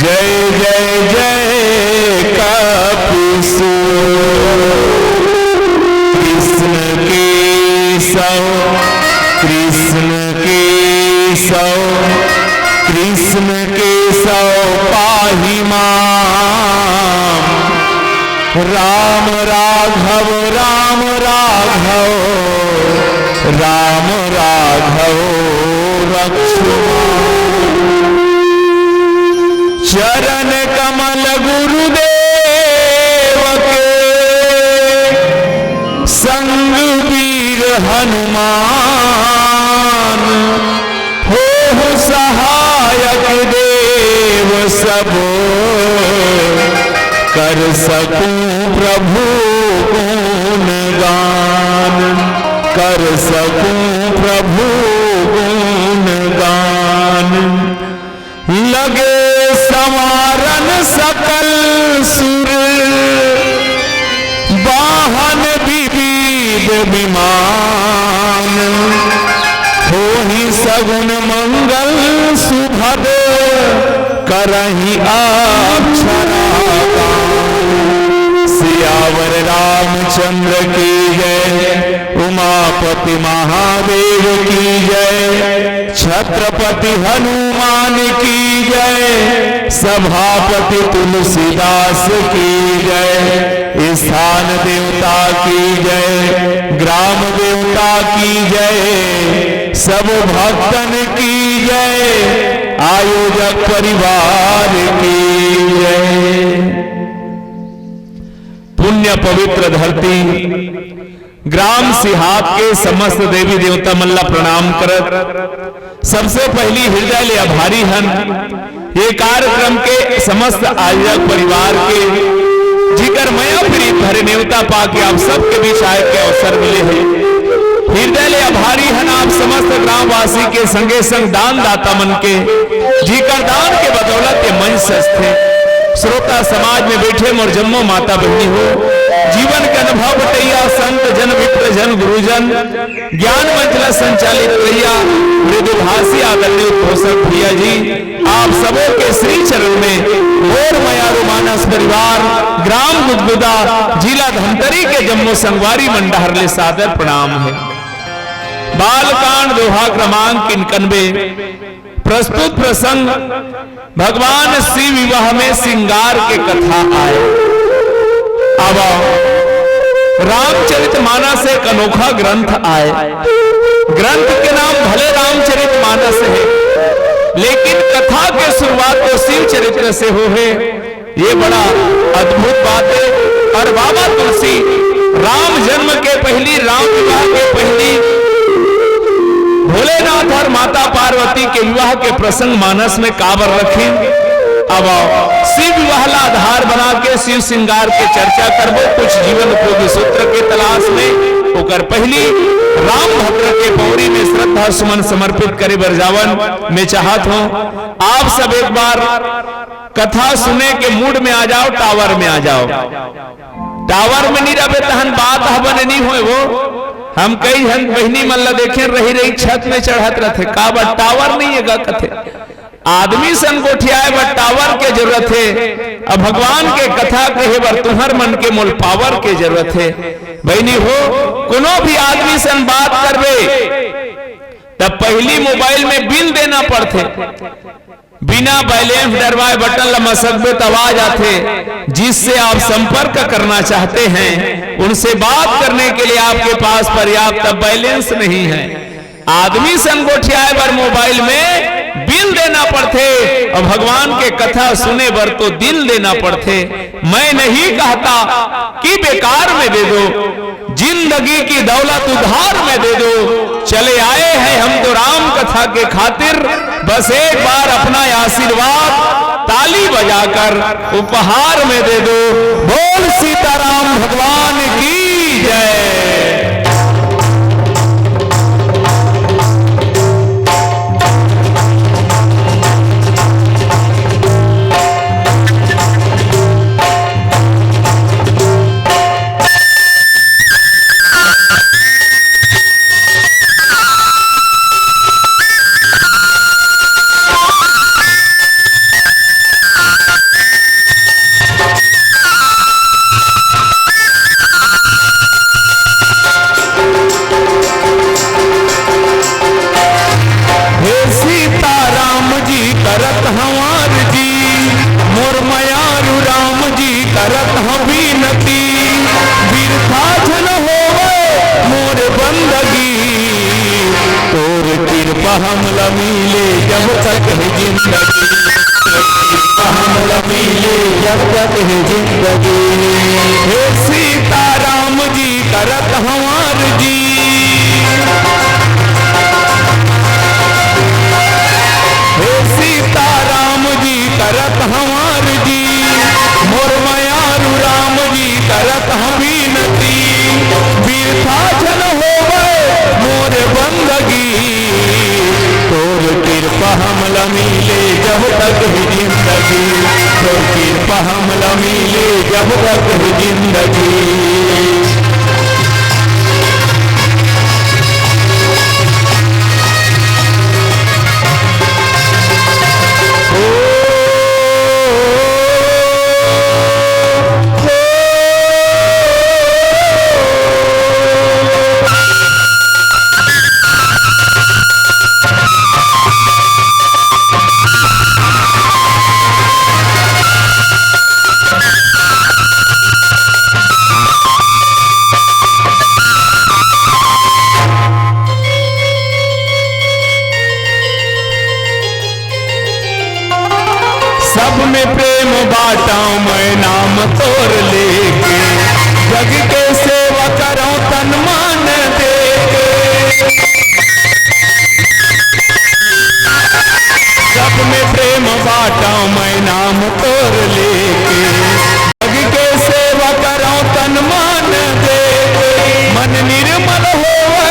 जय जय जय कपिसूर कृष्ण केशव कृष्ण केशव कृष्ण केशव पाहि माम राम राघव राम राघव राम राघव रक्षो चरण कमल गुरुदेव के संग वीर हनुमान हो सहायक देव सब कर सकूं प्रभु गुणगान कर सकूं प्रभु गुणगान लगे संवारन सकल सुर वाहन विविध विमान हो ही सगुन मंगल सुभद करहि अक्षरा सियावर रामचंद्र की जय उमापति महादेव की जय छत्रपति हनुमान की जय सभापति तुलसीदास की जय स्थान देवता की जय ग्राम देवता की जय सब भक्तन की जय आयोजक परिवार की जय। पुण्य पवित्र धरती ग्राम सिहात के समस्त देवी देवता मल्ला प्रणाम करत सबसे पहली हृदय ले आभारी हन ये कार्यक्रम के समस्त आयोजक परिवार के जिकर मया प्रीत भरे नेवता पाके आप सबके बीच आए के अवसर मिले हैं। हृदय ले आभारी हन आप समस्त ग्रामवासी के संगे संग दान दाता मन के जिकर दान के बदौलत ये मंच सस्ते श्रोता समाज में बैठे मोर जम्मो माता बहनी हो जीवन के अनुभव बटैया संत जन विप्र जन गुरुजन ज्ञान मंचला संचालित भैया मृदुभाषी आदरणीय पोषक भैया जी आप सबों के श्री चरण में और मयारू मानस परिवार ग्राम गुदगुदा जिला धमतरी के जम्मू संगवारी मंडहर ले सादर प्रणाम है। बालकांड दोहा क्रमांक 91 प्रस्तुत प्रसंग भगवान शिव विवाह में श्रृंगार के कथा आए। अब रामचरितमानस एक अनोखा ग्रंथ आए। ग्रंथ के नाम भले रामचरितमानस है लेकिन कथा के शुरुआत तो शिव चरित्र से हो है ये बड़ा अद्भुत बात है। और बाबा तुलसी राम जन्म के पहली राम विवाह के पहली भोलेनाथ और माता पार्वती के विवाह के प्रसंग मानस में काबर रखे। अब शिव विवाह ला आधार बना के शिव श्रृंगार के चर्चा करबो कुछ जीवन उपयोगी सूत्र के तलाश में ओकर पहली राम भक्त के पौड़ी में श्रद्धा सुमन समर्पित करे बरजावन में चाहत हूं आप सब एक बार कथा सुने के मूड में आ जाओ टावर में आ जाओ। टावर में नहीं रहे तहन बात हवन नहीं हो वो हम कई हन बहनी मल्ला देखे रही रही छत में चढ़त रहते का बट टावर नहीं है कथे आदमी सन गोठियाए बट टावर के जरूरत है। अब भगवान के कथा कहे बर तुम्हार मन के मोल पावर के जरूरत है बहनी हो कोनो भी आदमी सन बात करबे तब पहली मोबाइल में बिल देना पड़ते बिना बैलेंस डरवाए बटन लमसकबे तो आवाज आते जिससे आप संपर्क करना चाहते हैं उनसे बात करने के लिए आपके पास पर्याप्त बैलेंस नहीं है। आदमी संगोठियाए बर मोबाइल में बिल देना पड़ते और भगवान के कथा सुने बर तो दिल देना पड़ते। मैं नहीं कहता कि बेकार में दे दो जिंदगी की दौलत उधार में दे दो चले आए हैं हम तो राम कथा के खातिर बस एक बार अपना आशीर्वाद ताली बजाकर उपहार में दे दो। बोल सीताराम भगवान की जय। जब तक है जिंदगी। हे सीताराम जी करत हमार जी, हे सीताराम जी करत हमार जी, मोर मयारू राम जी करत हम विनती, बिरथा जन होवे मोर बंदगी, तोर कृपा हमला मिले जब तक है जिंदगी, तोर कृपा हमला मिले जब तक है जिंदगी। सब में प्रेम बाटा मैं नाम तोर लेके, जग के सेवा करो तन मान देके। सब में प्रेम बाटा मैं नाम तोर लेके, जग के सेवा करो तन मान देके। मन निर्मल होवे,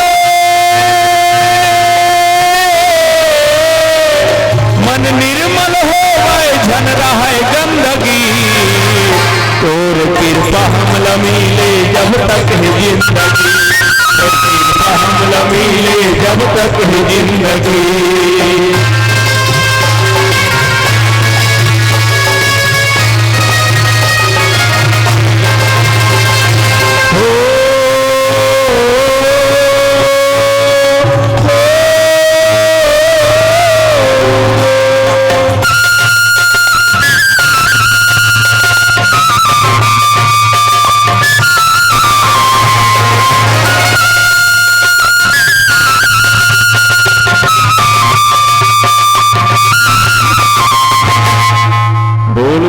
मन निर्मल होवे झन रहे गंदगी, तोर कृपा हमला मिले जब तक है जिंदगी, तोर कृपा हमला मिले जब तक है जिंदगी।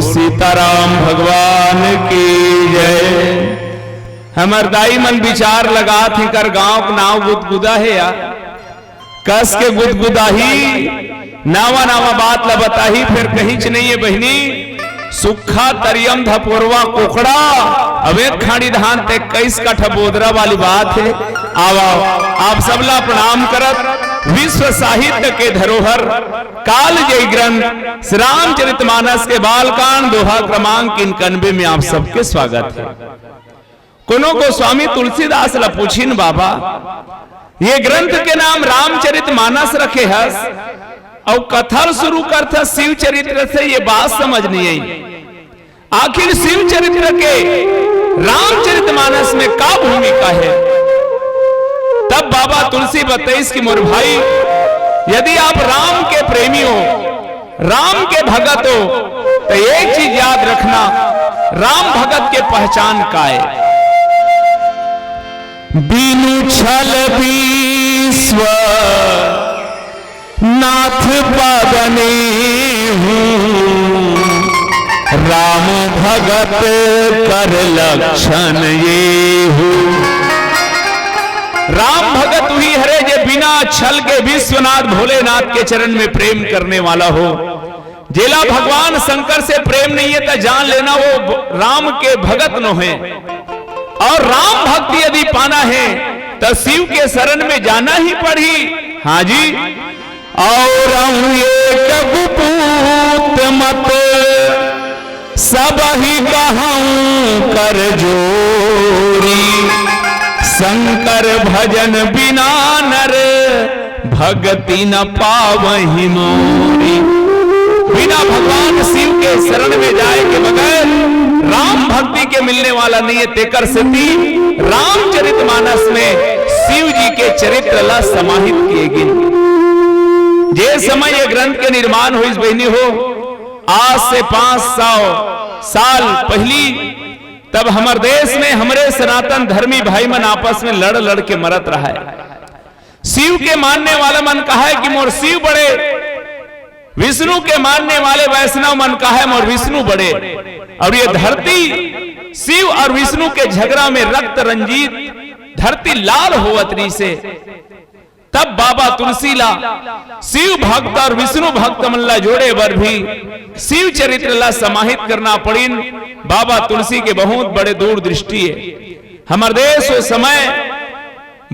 सीताराम भगवान की जय। हमर दाई मन विचार लगा थी कर गांव का नाव गुदगुदा है या कस के गुदगुदाही नावा नावा बात ला बताही, फिर कहीं च नहीं है बहनी सुखा तरियम धपोरवा कोकड़ा अवेद खाड़ी धान ते 21 कट्ठा बोदरा वाली बात है। आओ आप सबला प्रणाम करत विश्व साहित्य के धरोहर काल जय ग्रंथ श्री रामचरितमानस के बालकांड दोहा क्रमांक 91 में आप सबके स्वागत है। कोनो को स्वामी तुलसीदास ला पूछिन बाबा ये ग्रंथ के नाम रामचरितमानस रखे हस और कथल शुरू करता शिव चरित्र से, ये बात समझ नहीं आई आखिर शिव चरित्र के रामचरितमानस में क्या भूमिका है। तब बाबा तुलसी बताइस कि मोर भाई यदि आप राम के प्रेमी हो, राम के भगत हो, तो एक चीज याद रखना, राम भगत के पहचान का है। बीनु छल विश्व नाथ पावने हूँ, राम भगत कर लक्षण ये हूँ। राम भगत हुई हरे जे बिना छल के विश्वनाथ भोलेनाथ के चरण में प्रेम करने वाला हो। जेला भगवान शंकर से प्रेम नहीं है तो जान लेना वो राम के भगत न है। और राम भक्ति यदि पाना है तो शिव के शरण में जाना ही पड़ी। हाँ जी, और एक गुपूत मत सब ही कहूं कर जोरी, शंकर भजन बिना नर भक्ति न पावहि मोरी। बिना भगवान शिव के शरण में जाए के बगैर राम भक्ति के मिलने वाला नहीं है। तेकर सती रामचरितमानस में शिव जी के चरित्र ला समाहित किए गए। जे समय ये ग्रंथ के निर्माण हुई बहनी हो, आज से 500 साल पहली, तब हमारे देश में हमारे सनातन धर्मी भाई मन आपस में लड़ लड़ के मरत रहा है। शिव के मानने वाला मन कहा है कि मोर शिव बड़े, विष्णु के मानने वाले वैष्णव मन कहा है मोर विष्णु बड़े। और ये धरती शिव और विष्णु के झगड़ा में रक्त रंजित धरती लाल होवतरी से तब बाबा तुलसीला शिव भक्त और विष्णु भक्त मल्ला जोड़े बर भी शिव चरित्र ला समाहित करना पड़ीन। बाबा तुलसी के बहुत बड़े दूरदृष्टि है। हमारे देश उस समय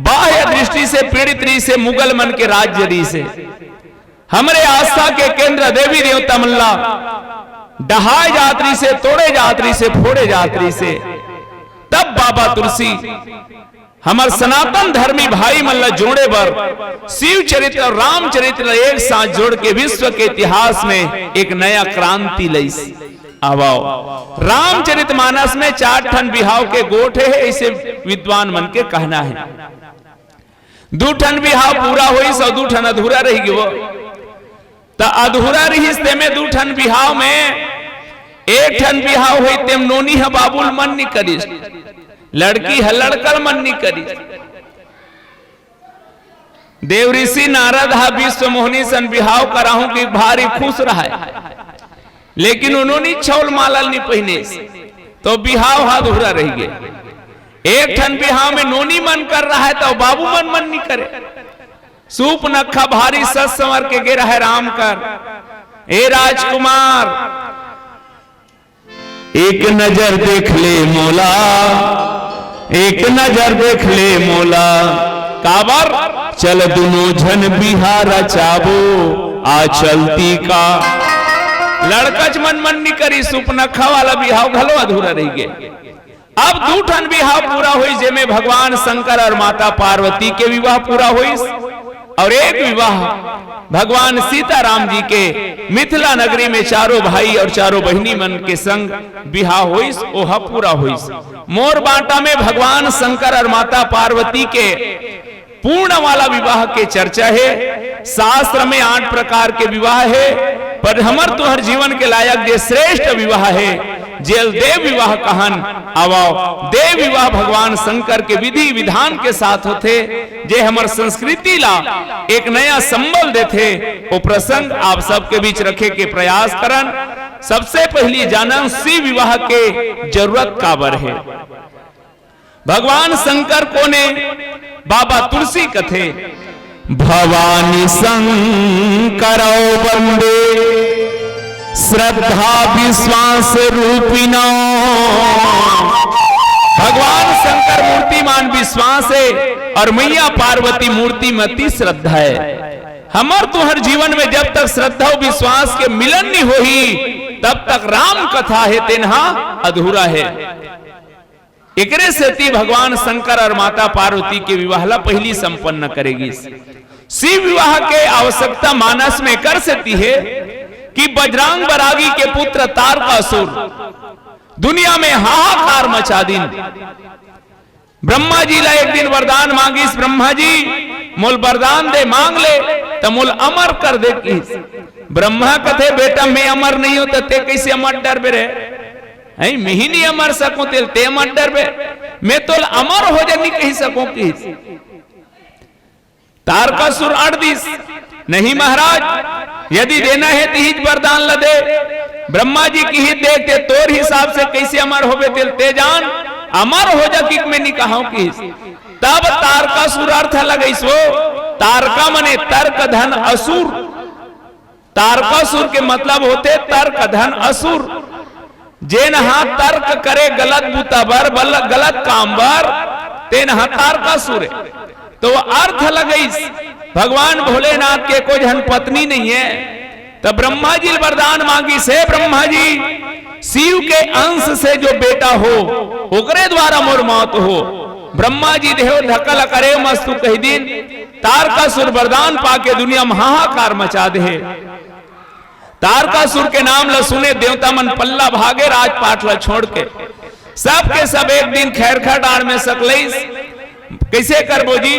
बाह्य दृष्टि से पीड़ित रही से मुगल मन के राज्य रही से हमारे आस्था के केंद्र देवी देवता मल्ला डहाए जातरी से तोड़े जातरी से फोड़े जातरी से तब बाबा तुलसी हमार सनातन धर्मी भाई मल्ला जोड़े बर शिव चरित्र और राम चरित्र एक साथ जोड़ के विश्व के इतिहास में एक नया क्रांति लई। आवाओ रामचरित मानस में 4 ठन बिहाव के गोठे है ऐसे विद्वान मन के कहना है। 2 ठन बिहाव पूरा हुई 2 ठन अधूरा रही वो तो अधूरा रही में 2 ठन बिहाव में 1 ठन बिहाव हुई तेम नोनी है बाबुल मन नहीं करिस लड़की है लड़कर मन नहीं करी। देव ऋषि नारद हा विश्व मोहनी सन बिहाव कराहूं कि भारी खुश रहा है लेकिन उन्होंने छौल मालल नहीं पहने तो बिहाव हा अधूरा रह गए। 1 ठन बिहाव में नोनी मन कर रहा है तो बाबू मन नहीं करे। सूप नखा भारी सस संवर के गिर है राम कर ए राजकुमार एक नजर देख ले मोला एक नजर देख ले मोला काबर चल दोनों झन बिहारा चाबो आ चलती का लड़कच मन नहीं करी सुपनखा वाला बिहाव घलो अधूरा रह गए। अब 2 ठन बिहाव पूरा हुई जेमे भगवान शंकर और माता पार्वती के विवाह पूरा हुई और एक विवाह भगवान सीताराम जी के मिथिला नगरी में चारों भाई और चारों बहिनी मन के संग बिहार हुई ओह पूरा हुई। मोर बांटा में भगवान शंकर और माता पार्वती के पूर्ण वाला विवाह के चर्चा है। शास्त्र में 8 प्रकार के विवाह है पर हमर तुहर जीवन के लायक जो श्रेष्ठ विवाह है जेल देव विवाह कहन आवाओ देव विवाह भगवान शंकर के विधि विधान के साथ होते जे हमर संस्कृति ला एक नया संबल देते वो प्रसंग आप सबके बीच रखे के प्रयास करन। सबसे पहली जानन शिव विवाह के जरूरत काबर है। भगवान शंकर को ने बाबा तुलसी कथे भवानी शंकर वंदे श्रद्धा विश्वास रूपिणो भगवान शंकर मूर्तिमान विश्वास है और मैया पार्वती मूर्तिमती श्रद्धा है। हमर तुहर जीवन में जब तक श्रद्धा और विश्वास के मिलन नहीं होही तब तक राम कथा है तेनहा अधूरा है। एकरे से भगवान शंकर और माता पार्वती के विवाह ला पहली संपन्न करेगी। शिव विवाह के आवश्यकता मानस में कर सकती है कि बजरंग बरागी के पुत्र तारकासुर दुनिया में हाहाकार मचा दिन। ब्रह्मा जी ला एक दिन वरदान मांगिस ब्रह्मा जी मोल वरदान दे मांग ले तो मोल अमर कर दे की। ब्रह्मा कथे बेटा मैं अमर नहीं हो तो ते कैसे अमर डर बे रे मैं ही नहीं अमर सकूं ते अमर डर बे मैं तो अमर हो जानी कही सकूं की। तारकासुर 8 दिस नहीं महाराज यदि देना है तो ही वरदान ल दे। ब्रह्मा जी की ही देखते तोर हिसाब से कैसे अमर हो बे ते जान अमर हो जा कि मैं नहीं कहा कि। तब तारकासुर अर्थ लगई सो तारका मने तर्क धन असुर। तारकासुर के मतलब होते तर्क धन असुर जेन हा तर्क करे गलत बुता बर गलत काम बर तेन हा तारकासुर। तो अर्थ लगई भगवान भोलेनाथ के कोई जन पत्नी नहीं है तो ब्रह्मा जी वरदान मांगी से ब्रह्मा जी शिव के अंश से जो बेटा हो ओकरे द्वारा मोर मौत हो। ब्रह्मा जी देहो धकल करे मस्तु कही दिन तारकासुर वरदान पाके दुनिया में हाहाकार मचा दे। तारकासुर के नाम ला सुने देवता मन पल्ला भागे राजपाट ला छोड़ के सब के सब एक दिन खैरखा डाड़ में सकलईस कैसे करबो जी।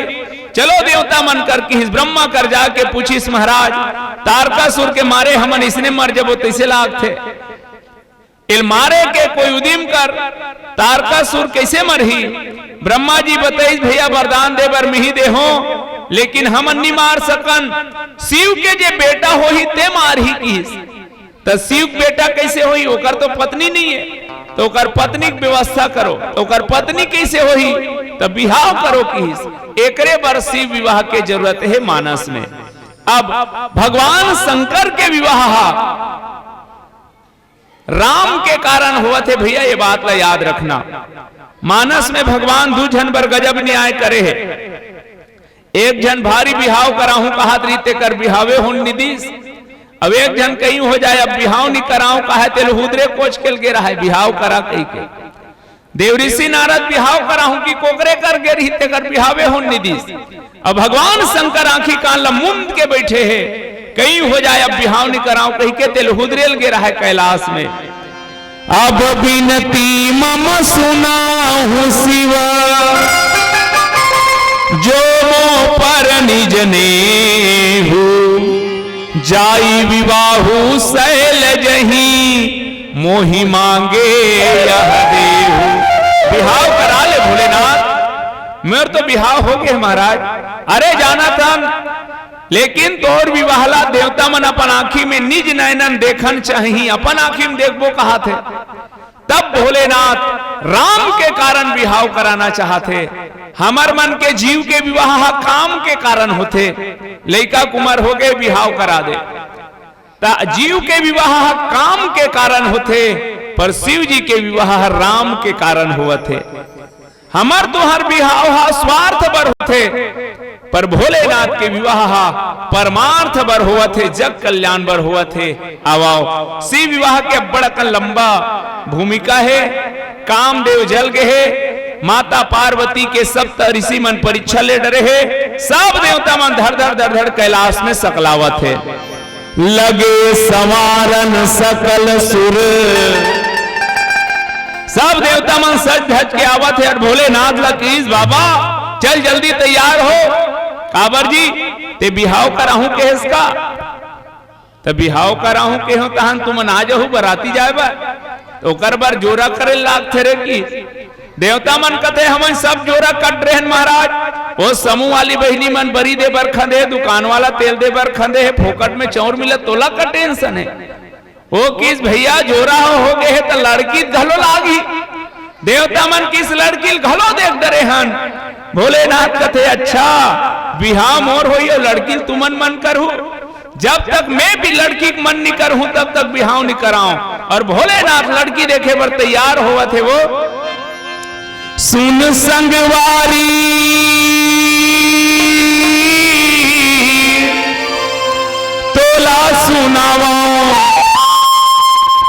चलो देवता मन कर की ब्रह्मा कर जाके पूछिस महाराज तारकासुर के मारे हमन इसने मर जबो तैसे लाग थे इल मारे के कोई उदिम कर तारकासुर कैसे मरही। ब्रह्मा जी बताइस भैया वरदान दे बर मिही दे हो लेकिन हमन नहीं मार सकन शिव के जे बेटा हो ही ते मार ही की। तो शिव बेटा कैसे होई? ओकर तो पत्नी नहीं है, तो ओकर पत्नी की व्यवस्था करो। तो ओकर पत्नी कैसे होई? तो विवाह करो किस एकरे बर शिव विवाह के जरूरत है मानस में। अब भगवान शंकर के विवाह राम के कारण हुआ थे भैया, ये बात ला याद रखना। मानस में भगवान दू जन बर गजब न्याय करे है। एक जन भारी बिहाव कराहू कहा रीते कर बिहावे हुन निदिस। अब एक जन कहीं हो जाए अब बिहाव नहीं कराऊ कहा तेल हुदरे कोच के गे रहा है बिहाव करा कही के। देवऋषि नारद बिहाव कराहू की कोकरे कर गे रीते कर बिहावे हुन निदिस। अब भगवान शंकर आंखी कान ला मुंद के बैठे हैं, कहीं हो जाए अब बिहाव नहीं कराऊ कही के तेल हुदरेल गे रहा है कैलाश में। अब बिनती मम सुनाहु शिवा, जो मो पर निज नेहु, जाई विवाहु शैल जही, मोहि मांगे यह देहु। बिहाव करा ले भोलेनाथ, मेरे तो बिहाव हो गए महाराज। अरे जाना था, लेकिन तोर विवाहला देवता मन अपन आंखी में निज नयनन देखन चाहिए, अपन आंखी में देखबो कहा थे। तब भोलेनाथ राम के कारण विवाह कराना चाहते। हमर मन के जीव के विवाह काम के कारण होते, लड़का कुमार हो गए विवाह करा दे। जीव के विवाह काम के कारण होते, पर शिव जी के विवाह राम के कारण हुआ थे। हमर तुहर विवाह स्वार्थ बर होते, पर भोलेनाथ के विवाह परमार्थ बर हुआ थे, जग कल्याण बर हुआ थे। आओ शिव विवाह के बड़ा लंबा भूमिका है। कामदेव जल गए, माता पार्वती के सब ऋषि मन परीक्षा ले डरे है, सब देवता मन धड़ धड़ धड़ धड़ कैलाश में सकलावत है। लगे संवारन सकल सुर, सब देवता मन सज धज के आवत है। और भोलेनाथ लकीस बाबा चल जल्दी तैयार हो, काबर जी ते बिहाव कराहू के इसका, तो बिहाव कराहू के हो तहन तुम ना जाहू बराती जाए बा, तो कर बार जोरा करे लाग थे रे की। देवता मन कथे हम सब जोरा कट रहे हैं महाराज। वो समूह वाली बहनी मन बरी दे बर खंदे, दुकान वाला तेल दे बर खंदे है, फोकट में चौर मिले तोला का टेंशन है। वो किस भैया जोरा हो गए है तो लड़की घलो लागी। देवता मन किस लड़की घलो देख डरे हन। भोलेनाथ कथे अच्छा बिहाव मोर होई और लड़की तुमन मन करू, जब तक मैं भी लड़की मन नहीं करूं तब तक बिहाव नहीं कराऊं। और भोलेनाथ लड़की देखे पर तैयार हुआ थे। वो सुन संगवारी तोला सुनावा,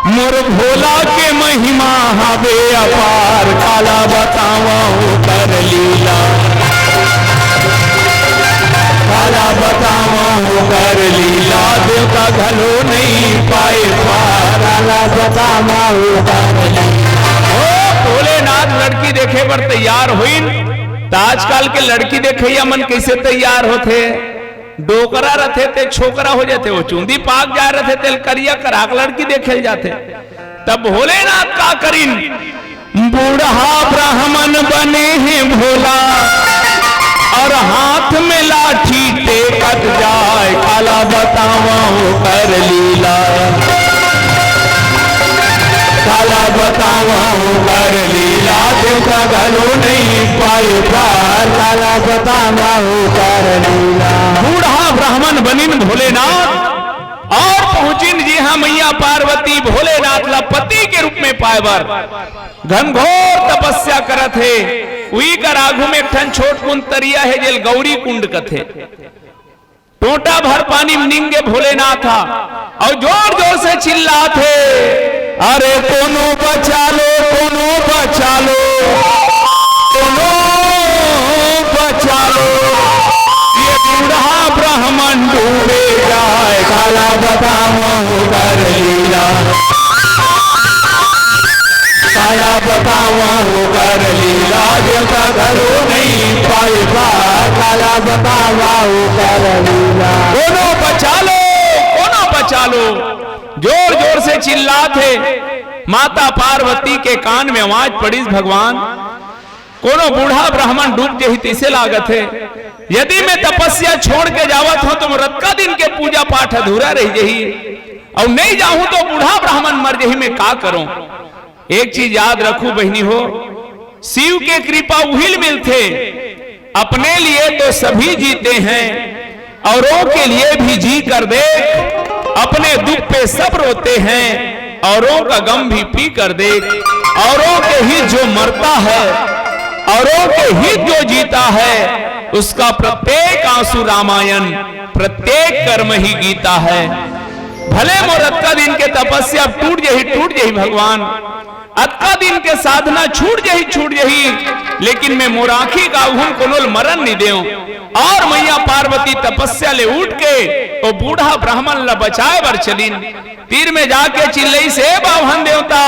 मोर भोला के महिमा हवे अपार, काला बतावा कर लीला, काला बतावा कर लीला, देवता घलो नहीं पाए पार, काला बतावा कर लीला। भोलेनाथ लड़की देखे पर तैयार हुई। तो आजकल के लड़की देखे मन कैसे तैयार होते, डोकरा रथे ते छोकरा हो जाते, वो चूंदी पाक जा रहे थे तेल करिया कराक लड़की देखे जाते। तब भोलेनाथ का करीन बूढ़ा ब्राह्मण बने हैं भोला, और हाथ में लाठी टेकत जाए, काला बतावा कर लीला, काला बतावा कर लीला, देवता घलो नहीं पाए पार, काला बतावा कर लीला। बूढ़ा ब्राह्मण बनिन भोलेनाथ और पहुंचिन जी हाँ मैया पार्वती भोलेनाथ ला पति के रूप में पाएबर घनघोर तपस्या करत है। उई कर आगू में एक ठन छोट कुंड तरिया है जेल गौरी कुंड कथे। टोटा भर पानी में निंगे भोलेनाथ और जोर जोर से चिल्लाते, अरे कोनो बचा लो, कोनो बचा लो, कोनो बचा लो, ये बूढ़ा ब्राह्मण डूबे जाए, काला बतावा कर लीला, काला बतावा कर लीला, देवता घरो नहीं पाए पार, काला बतावा कर लीला। कोनो बचा लो, कोनो बचा लो, जोर जोर से चिल्लाते। माता पार्वती के कान में आवाज पड़ी, भगवान कोनो बूढ़ा ब्राह्मण डूब जही तीसे लागत है। यदि मैं तपस्या छोड़ के जावत हूं तो रत का दिन के पूजा पाठ अधूरा रह जही। और नहीं जाऊं तो बूढ़ा ब्राह्मण मर जही में का करूं। एक चीज याद रखू बहनी हो, शिव के कृपा उहिल मिलते, अपने लिए तो सभी जीते हैं, औरों के लिए भी जी कर दे, अपने दुख पे सब रोते हैं, औरों का गम भी पी कर दे। औरों के हित जो मरता है, औरों के हित जो जीता है, उसका प्रत्येक आंसू रामायण, प्रत्येक कर्म ही गीता है। भले मोर अतका दिन के तपस्या टूट जही भगवान, अतका दिन के साधना छूट जही, लेकिन मैं मोर आंखी का घूम कोनोल मरण नहीं देऊं। और मैया पार्वती तपस्या ले उठ के वो बूढ़ा ब्राह्मण ला बचाए बर चलीन। तीर में जाके चिल्लई से बाभन देवता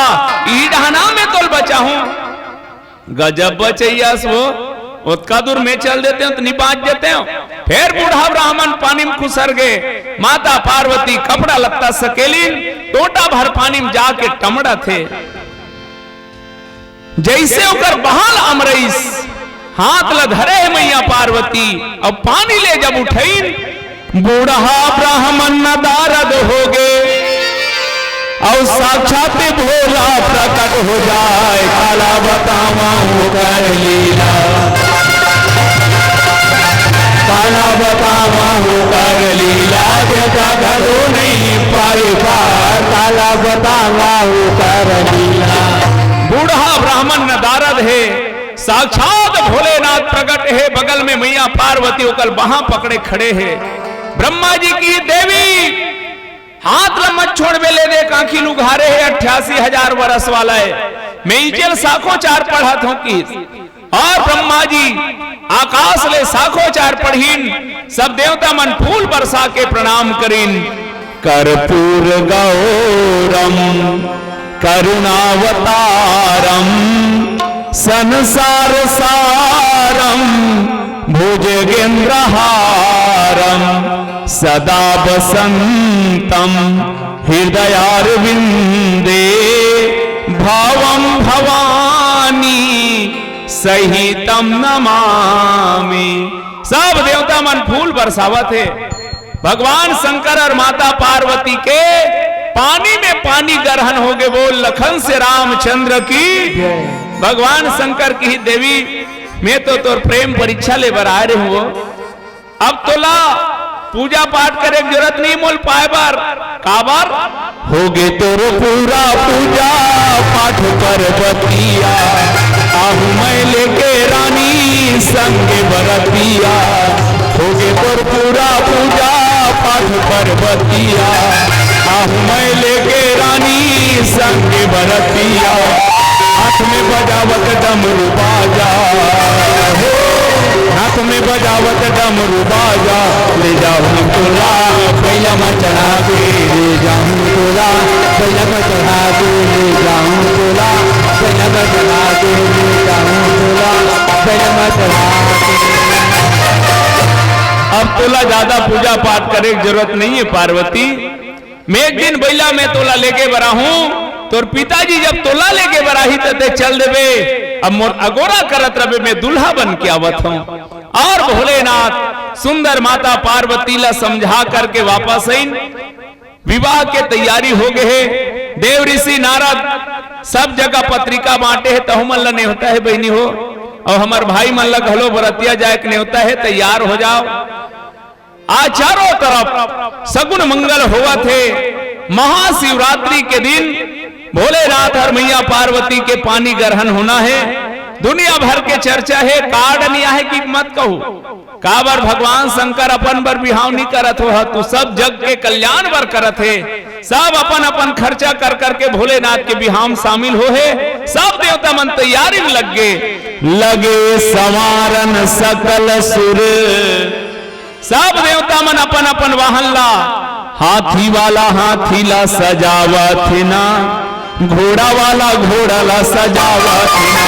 ई डहना में तोल बचाहूं। गजब बचैयास वो उतका दूर में चल देते हो तो निपात देते हो। फिर बूढ़ा ब्राह्मण पानी में खुसर गए। माता पार्वती कपड़ा लत्ता सकेलीन, टोटा भर पानी में जाके टमड़ा थे। जैसे होकर बहाल अमरईस हाथ ल धरे है मैया पार्वती, अब पानी ले जब उठईन, बूढ़ा ब्राह्मण नारद हो गए और साक्षात भोला प्रकट हो जाए। काला बतावा कर लीला, काला बतावा कर लीला, जगा घरो नहीं पाए पार, काला बतावा कर लीला। बूढ़ा ब्राह्मण नारद है, साक्षात भोलेनाथ प्रकट है। बगल में मैया पार्वती होकर वहां पकड़े खड़े हैं। ब्रह्मा जी की देवी हाथ लम्मत छोड़ में ले दे, कांखी लुघारे है, 88,000 वर्ष वाला है। मैं इचल साखो चार पढ़त हूं की, और ब्रह्मा जी आकाश ले साखो चार पढ़ीन। सब देवता मन फूल बरसा के प्रणाम करीन। कर्पूर गौरम करुणावतारम संसार सारम भुजगेन्द्रहारम सदा वसंतम हृदयारविंदे भावम भवानी सहितम नमामि। सब देवता मन फूल बरसावत है। भगवान शंकर और माता पार्वती के पानी में पानी ग्रहण हो गए। बोल लखन से रामचंद्र की। भगवान शंकर की देवी मैं तो तोर प्रेम परीक्षा ले बर आ रहे हो। अब तोला पूजा पाठ करे की जरूरत नहीं मोल पाए बार काबर होगे तोर पूरा पूजा पाठ पर बतिया। आहू मैं लेके रानी संग बरतिया। होगे तोर पूरा पूजा पाठ पर बतिया। आहू मैं लेके रानी संग बरतिया। हाथ में बजावत डमरू बाजा, हाथ में बजावत डमरू बाजा। ले जाऊं तोला पहला में चढ़ा के, ले जाऊं तोला पहला में चढ़ा के, ले जाऊं तोला पहला में चढ़ा के, ले जाऊं तोला पहला में चढ़ा के। अब तोला ज्यादा पूजा पाठ करे की जरूरत नहीं है पार्वती। मैं एक दिन बैला में तोला लेके बरा हूं। तोर पिताजी जब तोला लेके बराही ते चल देवे। अब मोर अगोरा करत रहे मैं दुल्हा बन के आवत हूं। और भोलेनाथ सुंदर माता पार्वती ला समझा करके वापस आइन। विवाह के तैयारी हो गए है। देव ऋषि नारद सब जगह पत्रिका बांटे है। तहु मन ने होता है बहनी हो, और हमार भाई मन लग हलो बरतिया जाए के नहीं होता है। तैयार हो जाओ। आज चारों तरफ सगुन मंगल हुआ थे। महाशिवरात्रि के दिन भोलेनाथ और मैया पार्वती के पानी ग्रहण होना है। दुनिया भर के चर्चा है। कार्ड नहीं है कि मत कहू काबर भगवान शंकर अपन बर बिहाव नहीं करत हो, तू सब जग के कल्याण बर करत है। सब अपन अपन खर्चा कर करके भोलेनाथ के बिहाव शामिल हो है। सब देवता मन तैयारी में लगे संवारन सकल सुर। सब देवता मन अपन अपन वाहन ला, हाथी वाला हाथी ला सजावत ना, घोड़ा वाला घोड़ा ला सजावत ना,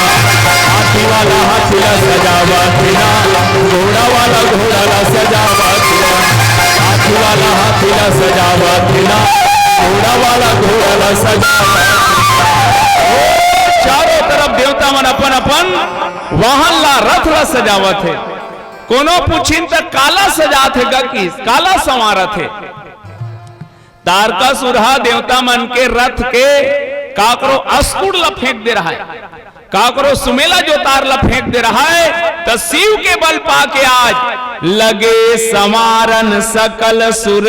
हाथी वाला हाथी ला सजावत ना, घोड़ा वाला घोड़ा ला सजावत ना, हाथी वाला हाथी ला सजावत ना, घोड़ा वाला घोड़ा ला सजावत। चारों तरफ देवता मन अपन अपन वाहन ला रथ ला सजावत है। कोनो पूछिन तक काला सजात है, गकीस काला संवारत है। तारका सुरहा देवता मन के रथ के काकरो अस्कुड़ ला फेंक दे रहा है, काकरो सुमेला जो तार ला फेंक दे रहा है, तो शिव के बल पाके आज लगे समारन सकल सुर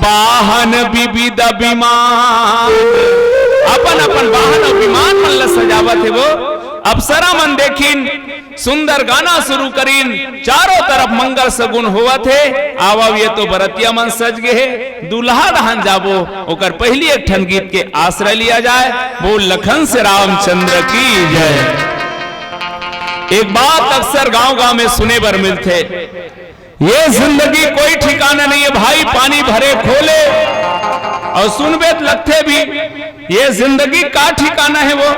वाहन विविध विमान। अपन अपन वाहन और विमान मन ला सजावत है वो। अप्सरा मन देखिन सुंदर गाना शुरू करीन, चारों तरफ मंगल सगुन हुआ थे। आवा ये तो बरतिया मन सज गए है, दूल्हा दहन जाबो ओकर पहली एक ठन गीत के आश्रय लिया जाए। वो लखन से रामचंद्र की जय। एक बात अक्सर गांव-गांव में सुने बर मिलते, ये जिंदगी कोई ठिकाना नहीं है भाई, पानी भरे खोले। और सुनबे लगते भी ये जिंदगी का ठिकाना है वो।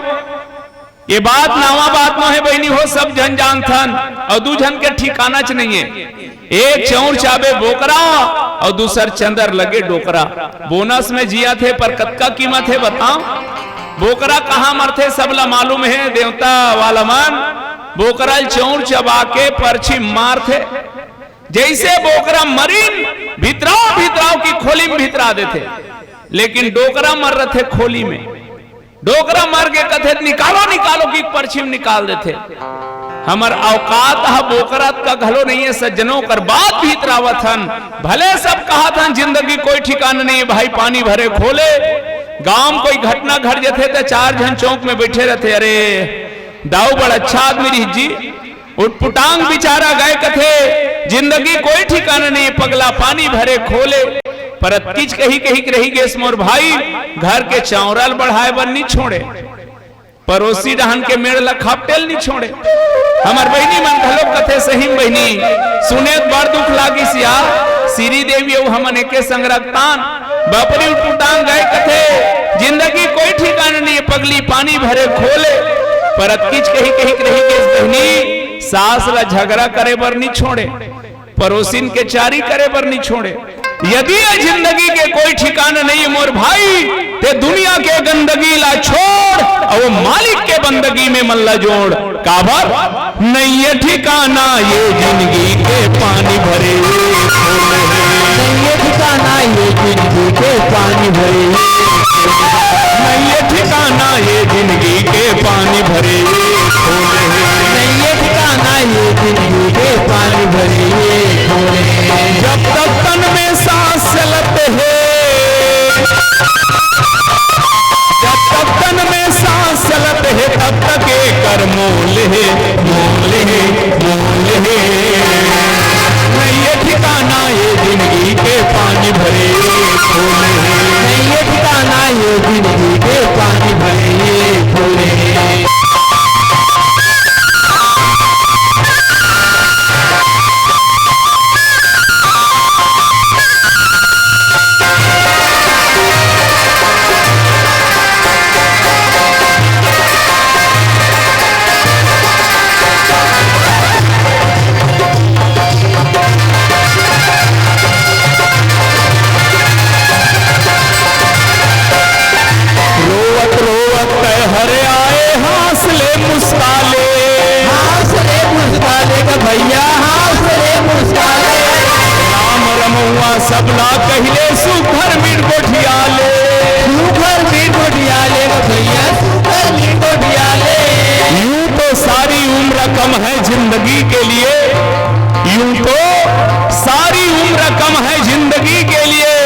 ये बात नावा बात न है बहनी हो, सब जन जानथन और दू जन के ठिकाना च नहीं है। एक चौर चाबे बोकरा और दूसर चंदर लगे डोकरा। बोनस में जिया थे पर कतका कीमत है बताओ। बोकरा कहाँ मरते सबला मालूम है, देवता वाला मन बोकरा चौर चबा के परछी मार थे। जैसे बोकरा मरीन भितराव की खोली में भितरा देते, लेकिन डोकरा मर रहे थे खोली में। डोकरा मर के कथे निकालो की परछी में निकाल देते। हमर औकात है बोकरा का घलो नहीं है, सज्जनों कर बात भीतरावत हन। भले सब कहा था जिंदगी कोई ठिकाना नहीं है भाई, पानी भरे खोले। गांव में कोई घटना घट जाते तो चार जन चौक में बैठे रहते, अरे दाऊ बड़ा अच्छा आदमी रही जी, उठपुटांग बेचारा गए कथे जिंदगी कोई ठिकाना नहीं है, पगला पानी भरे खोले। परत किच कही रही गेस मोर भाई, घर के चौरल बढ़ाए बर नहीं छोड़े, पड़ोसी रहन के मेड़ ला खापटेल नहीं छोड़े। हमार बहनी मन घलो कथे सही बहनी सुने बड़ दुख लागी सिया। श्री देवी हमन एके संग रखतान बापरी उठपुटांग गए कथे जिंदगी कोई ठिकाना नहीं है, पगली पानी भरे खोले। परत किच कही रही गेस बहनी सास ला झगड़ा करे बर नहीं छोड़े, पड़ोसिन के चारी करे बर नहीं छोड़े। यदि जिंदगी के कोई ठिकाना नहीं है मोर भाई, ते दुनिया के गंदगी ला छोड़ और वो मालिक के बंदगी में मन ला जोड़। काबर नहीं ये ठिकाना ये जिंदगी के पानी भरे खोले, नहीं ये ठिकाना ये जिंदगी के पानी भरे, नहीं ये ठिकाना ये जिंदगी के पानी भरे खोले, नहीं ये ठिकाना ये जिंदगी के पानी भरे खोले। जब तक तन में सांस चलते है, जब तक तन में सांस चलते है, तब तक एक कर मोल है, मोल है, मोल है। नहीं ये ठिकाना ये जिंदगी के पानी भरे खोले, नहीं ये ठिकाना ये जिंदगी के पानी भरे खोले। हरे आए हासले मुस्काले, हासले मुस्काले का भैया हासले मुस्काले। राम रमुआ सबला कहले सुखर मीट गोठियाले, सुखर मीट गोठियाले का भैया सुखर मीट गोठियाले। यूं तो सारी उम्र कम है जिंदगी के लिए, यूं तो सारी उम्र कम है जिंदगी के लिए,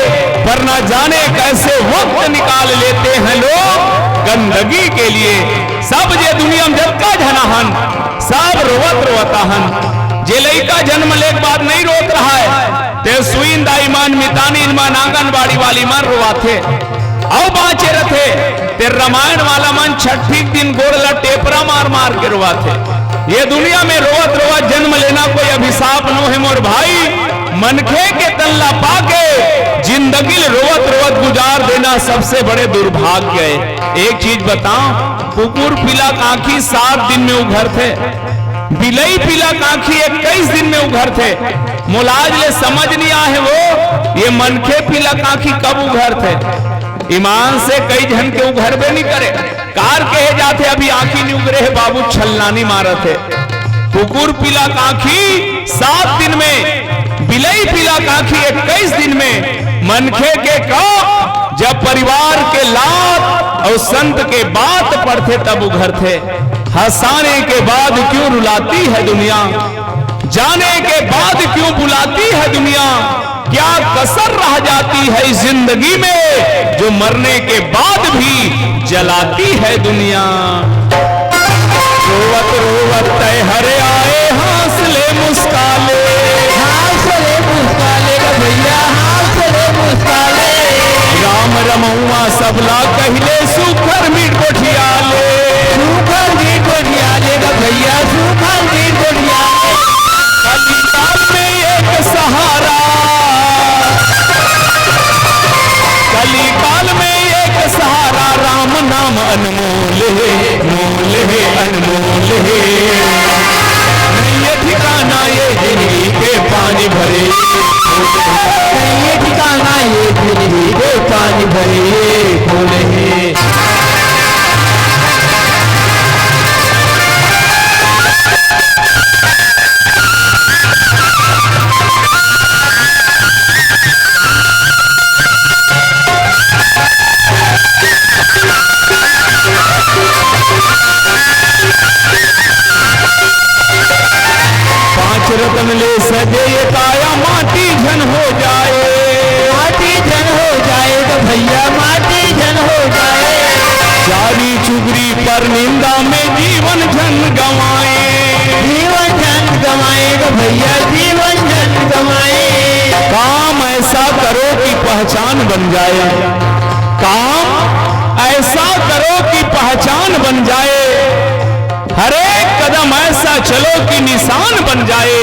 पर ना जाने कैसे वक्त निकाल लेते हैं लोग गंदगी के लिए। सब जे दुनिया में जब का झनाहन सब रोवत रोवता हन। जे लड़का जन्म ले बाद नहीं रोत रहा है, ते सुइन दाई मान मितानी मान आंगनबाड़ी वाली मान रोवाथे और बाँचे रथे। ते रामायण वाला मन छठी दिन गोड़ ला टेपरा मार मार के रोवाथे। ये दुनिया में रोवत रोवत जन्म लेना कोई अभिशाप नो है मोर भाई। मनखे के तल्ला पाके जिंदगी रोवत रोवत गुजार देना सबसे बड़े दुर्भाग्य है। एक चीज बताऊं, कुकुर पीला कांखी 7 दिन में उघर थे, बिलई पीला कांखी 21 दिन में उघर थे। मुलाज ले समझ नहीं आए वो ये मनखे पीला कांखी कब उघर थे। ईमान से कई जन के उघरबे नहीं करे, कार कहे जाते अभी आंखी नहीं उगरे है बाबू छलनानी मारा थे। कुकुर पीला कांखी 7 दिन में, बिलई पीला कांखी 21 दिन में। मनखे के का जब परिवार के लात और संत के बात पढ़ते तब उघरते। हंसाने के बाद क्यों रुलाती है दुनिया, जाने के बाद क्यों बुलाती है दुनिया, क्या कसर रह जाती है इस जिंदगी में जो मरने के बाद भी जलाती है दुनिया। रोवत रोवत तय हरे आए हौसले मुस्काले, हौसले मुस्काले ग भैया, हौसले मुस्काले। राम रमौआ सबला कहले सुखर मीट कोठियाले, सुखर मीट कोठियाले ग भैया, सुखर मीट कोठियाले। कलिकाल में एक सहारा, कलिकाल में एक सहारा, राम नाम अनमोल है, मोल है अनमोल है। नहीं ये ठिकाना ये जिंदगी के पानी भरे, नहीं ये ठिकाना ये जिंदगी के पानी भरे फूल है। रतन ले सजे ये काया माटी झन हो जाए, माटी झन हो जाए तो भैया माटी झन हो जाए। चारी चुगरी पर निंदा में जीवन झन गवाए, जीवन झन गवाए तो भैया जीवन झन गवाए। काम ऐसा करो कि पहचान बन जाए, काम ऐसा करो कि पहचान बन जाए। हर एक कदम ऐसा चलो कि निशान बन जाए।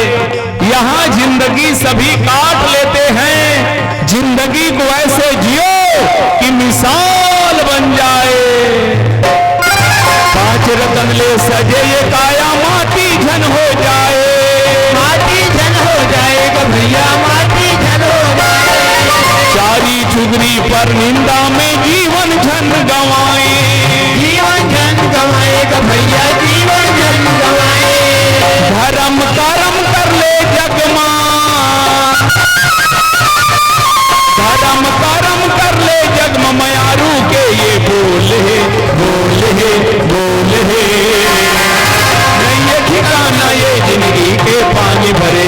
यहाँ जिंदगी सभी काट लेते हैं, जिंदगी को ऐसे जियो कि मिसाल बन जाए। पांच रतन ले सजे ये काया माटी झन हो जाए, माटी झन हो जाए तो भैया माटी झन हो जाए। चारी चुगरी पर निंदा में जीवन झन गवाए, जीवन झन गवाए तो भैया जीवन झन गवाए। धर्म कर्म कर ले जगमा, धर्म कर्म कर ले जगमा, मयारू के ये बोल है बोल है बोल है। नहीं ये ठिकाना ये जिंदगी के पानी भरे,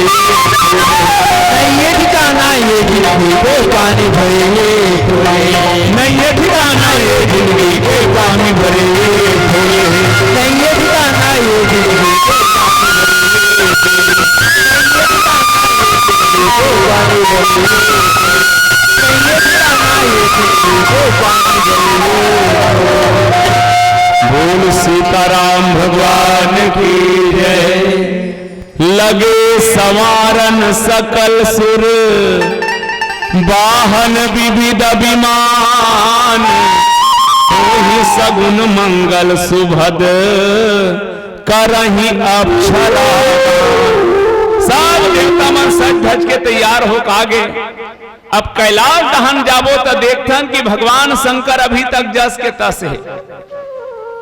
नहीं ये ठिकाना ये जिंदगी के पानी भरे फूल है। नहीं ये ठिकाना ये जिंदगी के पानी भरे फूल है। नहीं ये ठिकाना ये जिंदगी के पानी भरे। बोल सीताराम भगवान की जय। लगे संवारन सकल सुर, वाहन विविध विमान, ही सगुन मंगल सुभद करही अक्षरा। सब देवता मन सज धज के तैयार हो कागे। अब कैलाश दहन जाबो तो देखथन कि भगवान शंकर अभी तक जस के तस है।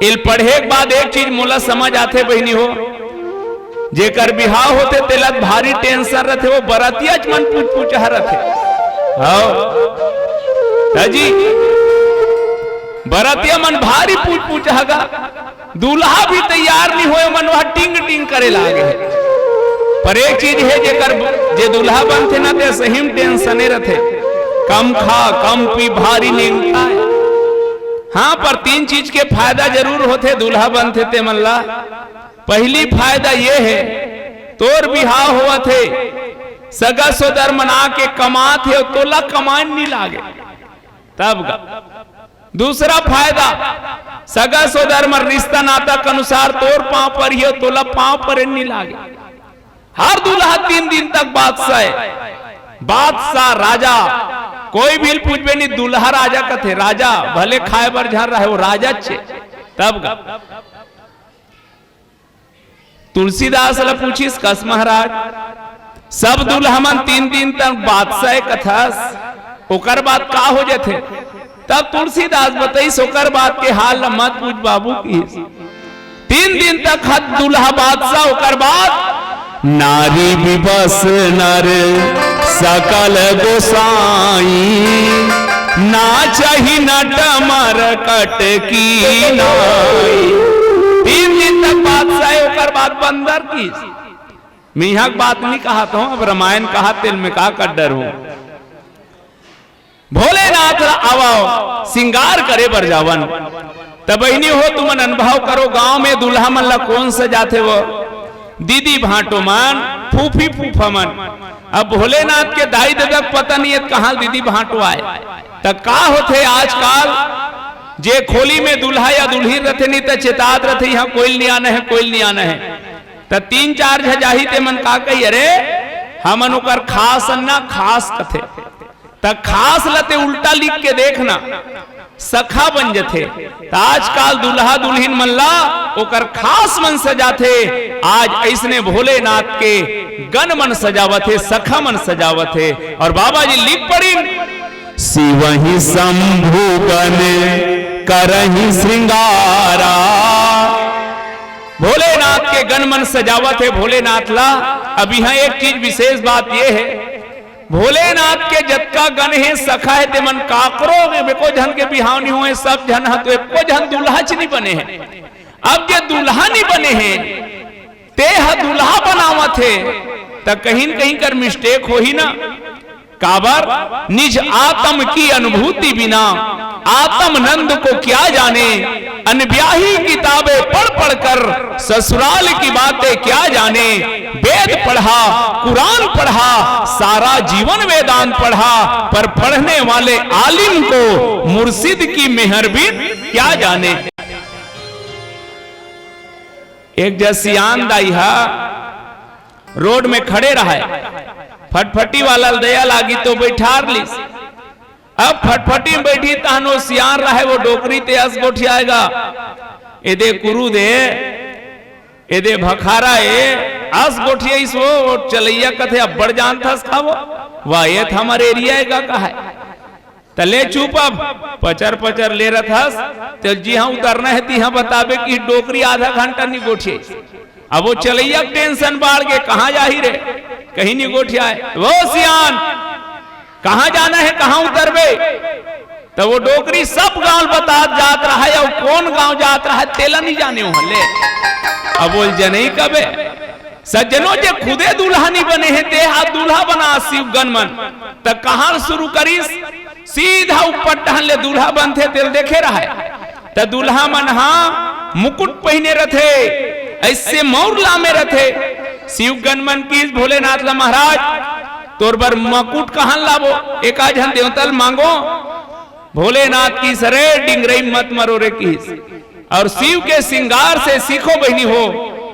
इल पढ़े के बाद एक चीज मोला समझ आते बहनी हो, जेकर बिहाव होते तेलत भारी टेंशन रहते, वो बरतिया मन पूछ पूछ रहते। जी बरतिया मन भारी पूछ पूछ हगा, दूल्हा भी तैयार नहीं होए, मन वह टिंग टिंग करे लागे। पर एक चीज है, जेकर जे दूल्हा बनते ना ते सही में टेंशने रहते, कम खा कम पी भारी नहीं खाए। हाँ, पर तीन चीज के फायदा जरूर होते दूल्हा बनते ते मल्ला। पहली फायदा ये है, तोर बिहाव हुआ थे सगा सोदर मना के कमात है, तोला कमान नहीं लागे तब गा। दूसरा फायदा, सगा सोदर में रिश्ता नाता के अनुसार तोर पांव पर ही तोला पांव पर नहीं लागे। हर दूल्हा 3 दिन तक बादशाह राजा कोई भी पूछबे नहीं, दूल्हा राजा का थे। राजा भले खाए बर झर रहे, वो राजा छे तब गा। तुलसीदास ला पूछिस कस महाराज, सब दूल्हा मन 3 दिन तक बादशाह कथस, ओकर बाद का हो जाते? तब तुलसीदास बताइस ओकर बाद के हाल मत पूछ बाबू की। 3 दिन तक दूल्हा बादशाह, ओकर बाद नारी विवश नर सकल गोसाई, नाचहि नट मरकट की नाई। 3 दिन तक बादशाह होकर बात बंदर की मीहक बात नहीं कहा तो अब रामायण कहा तिल में का कर डर हूं। भोलेनाथ आवो सिंगार करे बर जावन तब बहनी हो तुमन अनुभव करो। गांव में दूल्हा मन ला कौन सजाते वो दीदी भाटो मन फूफी फूफा मन। अब भोलेनाथ के दाई दादा पता नहीं है कहां दीदी भाटो आए तब का होते आजकल जे खोली में दूल्हा या दुल्ही रथे नहीं तो चेतात रथे यहाँ कोई नहीं आना है कोई नहीं आना है तो 3-4 झजाही ते मन का कही अरे हमन ओकर खास अन्ना खास कथे त खास लते उल्टा लिख के देखना सखा बन जथे। आजकल दुल्हा दुल्हिन मन ला ओकर खास मन सजाथे। आज ऐसने भोलेनाथ के गण मन सजावथे सखा मन सजावथे। और बाबा जी लिख पड़ी शिवहि शंभु गण करहि श्रृंगारा। भोलेनाथ के गण मन सजावत है भोलेनाथ ला। अब यहाँ एक चीज विशेष बात यह है भोलेनाथ के जतका गण है सखा है ते मन काकरो बेको जन के बिहाव नहीं हुए सब जन तो एको जन दूल्हा च नहीं बने हैं। अब जे दूल्हा नहीं बने हैं ते दूल्हा बनावत है तो कहीं न कहीं कर मिस्टेक हो ही ना। काबर निज आत्म की अनुभूति बिना आत्म नंद को क्या जाने। अनब्याही किताबें पढ़ पढ़ कर ससुराल की बातें क्या जाने। वेद पढ़ा कुरान पढ़ा सारा जीवन वेदांत पढ़ा पर पढ़ने वाले आलिम को मुर्शिद की मेहरबीन क्या जाने। एक जसियान दाइहा रोड में खड़े रहा है फटफटी वाला दया लागी तो बैठार लीस। अब फटफटी में बैठी तहनो सियान रहे वो डोकरी ते अस गोठियाएगा एदे कुरु दे एदे भखारा ए अस गोठियाईस वो चलैया कथे अब बढ़ जान थस खावो वाह ये हमारे एरिया का कहा है तले चुप अब पचर पचर ले रहा तो जी हाँ उतरना है ती हाँ बताबे कि डोकरी आधा घंटा नहीं गोठिए। अब वो चलैया टेंशन बाढ़ के कहा जा ही रे कहीं नहीं गोठिया है वो सियान कहां जाना है कहां उतरबे। तो वो डोकरी सब गांव बता जात रहा है और कौन गांव जात रहा है तेला नहीं जाने हो ले। अब बोल जने कबे सज्जनों जे खुदे दूल्हा नहीं बने हैं ते हाथ दूल्हा बना शिव गणमन तो कहां शुरू करीस सीधा ऊपर टहन ले दूल्हा बनते तेल देखे रहा है। तो दूल्हा मन हाँ मुकुट पहने रथे ऐसे मौरला में रथे शिव गणमन की भोलेनाथ ला महाराज तोर बर मकुट कहां लाबो एक आज हम देवतल मांगो भोलेनाथ की सरे डिंगरई मत मरो रे की। और शिव के श्रृंगार से सीखो बहनी हो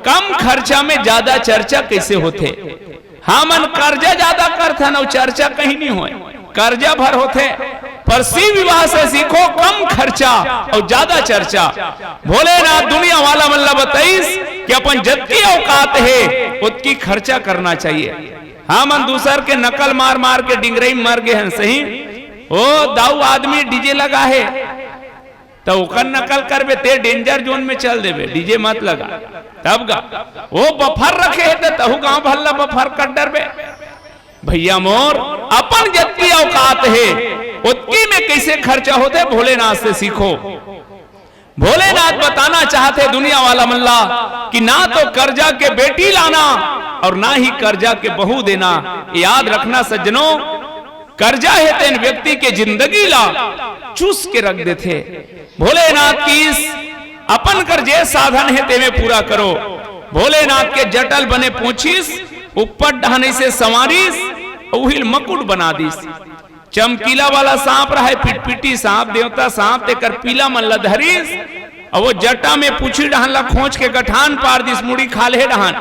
कम खर्चा में ज्यादा चर्चा कैसे होते। हमन कर्जा ज्यादा करते न चर्चा कहीं नहीं हो कर्जा भर होते पर शिव विवाह से सीखो कम खर्चा और ज्यादा चर्चा। भोलेनाथ दुनिया वाला मल्ला बताइस कि अपन जतकी औकात है उतकी खर्चा करना चाहिए। हाँ मन दूसर के नकल मार मार के डिंगरई मर गए हैं सही ओ दाऊ आदमी डीजे लगा है तो ओकर नकल करबे ते डेंजर जोन में चल देबे डीजे मत लगा तब गा वो बफर रखे है तो तहु गांव भल्ला बफर कर डरबे। भैया मोर अपन जतकी औकात है उतकी में कैसे खर्चा होते भोलेनाथ से सीखो। भोलेनाथ बताना चाहते दुनिया वाला मल्ला कि ना तो कर्जा के बेटी लाना और ना ही कर्जा के बहू देना। याद रखना सज्जनों कर्जा है तेन व्यक्ति के जिंदगी ला चूस के रख देते। भोलेनाथ की इस अपन कर्जे साधन है तेवे पूरा करो। भोलेनाथ के जटल बने पूछिस ऊपर ढहाने से संवारिस उहिल मकुट बना दीस। चमकीला वाला सांप रहा है पिटपिटी सांप देवता सांप तेकर पीला मन ला धरीस और वो जटा में पूछी डहान ला खोज के गठान पार दिस मुड़ी खाले डहान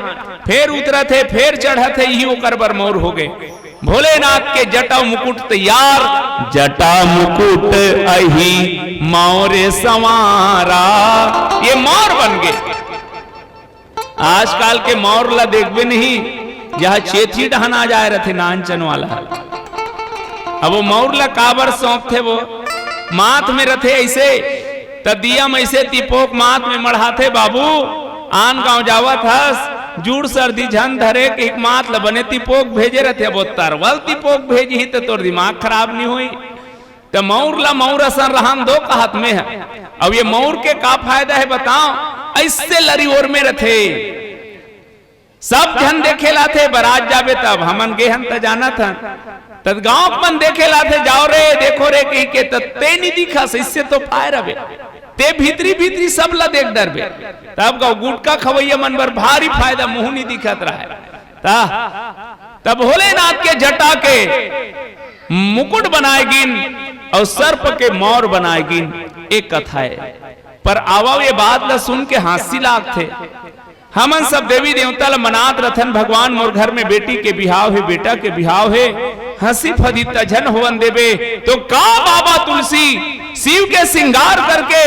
फिर उतरत है फिर चढ़त है यही ओकर बर मोर हो गए। भोलेनाथ के जटा मुकुट तैयार जटा मुकुट अही मोरे संवारा ये मोर बन गए। आजकल के मोर ला देखबे नहीं जहाँ चेथी डहान आ जाए रहे नानचन वाला। अब वो मौरला काबर सौंप थे वो माथ में रथे ऐसे तदिया में ऐसे तिपोक माथ में मढ़ाथे बाबू आन गांव जावत हस जूड़ सर्दी झन धरे के एक मात ल बने तिपोक भेजे रहते अब तरवल तिपोक भेजी ही तो तोर दिमाग खराब नहीं हुई। तो मऊर ला मऊर असन रहन दो का हाथ में है। अब ये मऊर के का फायदा है बताओ, ऐसे लरी ओर में रथे सब जन देखे लाथे बारात जाबे तब हमन गेहन त जाना था तद गांव मन देखे लाथे जाओ रे देखो रे कही के ते नहीं दिखा इससे तो फायर रबे ते भीतरी भीतरी सब ला देख डरबे तब गाँव गुटका खवैया मन बर भारी फायदा मुंह नहीं दिखत रहा। तब भोलेनाथ के जटा के मुकुट बनाएगिन और सर्प के मौर बनाएगिन एक कथा है। पर आवा ये बात ला सुन के हंसी लाग थे। हमन सब देवी देवता ला मनात रथन भगवान मोर घर में बेटी के बिहाव है बेटा के बिहाव है हंसी फदीता झन होवन देवे तो का बाबा तुलसी शिव के श्रृंगार करके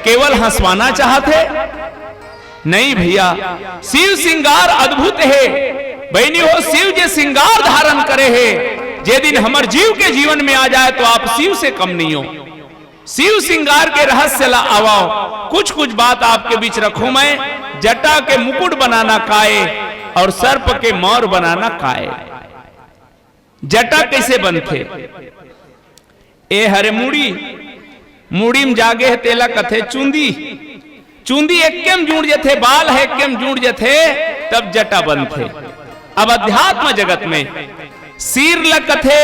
केवल हंसवाना चाहते? नहीं भैया, शिव श्रृंगार अद्भुत है बहनी हो। शिव जे श्रृंगार धारण करे है जे दिन हमर जीव के जीवन में आ जाए तो आप शिव से कम नहीं हो। शिव श्रृंगार के रहस्य ला आवाओ कुछ कुछ बात आपके बीच रखूं मैं। जटा के मुकुट बनाना काए और सर्प के मौर बनाना काए। जटा कैसे बनते? ए हरे मुड़ी मुड़ी में जागे है तेला कथे चूंदी चूंदी एक्केम जुड़ जथे बाल है एक्केम जुड़ जथे तब जटा बनते। अब अध्यात्म जगत में सिर ल कथे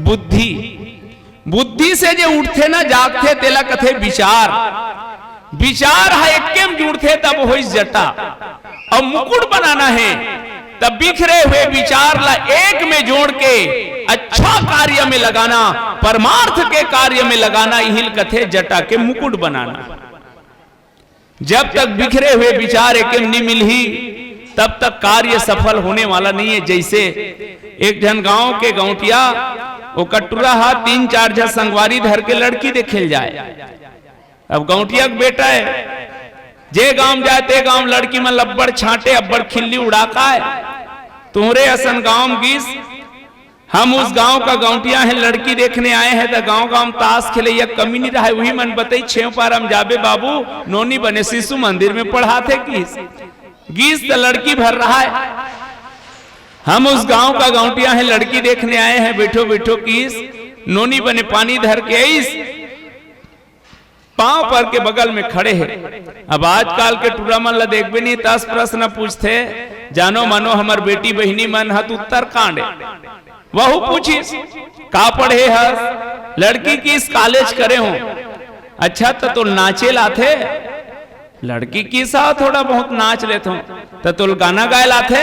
बुद्धि बुद्धि से जे उठते ना जागते तेला कथे विचार विचार है एक्केम जुड़ते तब हो जटा। और मुकुट बनाना है तब बिखरे हुए विचार ला एक में जोड़ के अच्छा कार्य में लगाना परमार्थ के कार्य में लगाना यही कथे जटा के मुकुट बनाना। जब तक बिखरे हुए विचार एक नहीं मिली तब तक कार्य सफल होने वाला नहीं है। जैसे एक जन गांव के गौटिया वो कटुरा हाथ 3-4 झन संगवारी धर के लड़की देखे जाए। अब गौटिया का बेटा है जे गांव जाते गांव लड़की में लब्बड़ छाटे अब्बड़ खिल्ली उड़ाका है तुम्हारे असन गांव गीस। हम उस गांव का गौटिया है लड़की देखने आए हैं तो गांव गांव ताश खेले या कमी नहीं रहा है। वही मन बताई 6 पार हम जाबे बाबू नोनी बने शिशु मंदिर में पढ़ाते किस गीस तो लड़की भर रहा है। हम उस गांव का गौटिया है लड़की देखने आए हैं बैठो बैठो किस नोनी बने पानी धर के इस पांव पर के बगल में खड़े हैं। अब आजकल के टूरा मन ला देखबे नहीं 10 प्रश्न पूछते जानो मानो हमार बेटी बहिनी मन हत उत्तर कांडे वहु पूछिस का पढ़े है लड़की किस कॉलेज करे हो। अच्छा तो नाचे लाथे लड़की की सा थोड़ा बहुत नाच लेते हो तो गाना गाए लाथे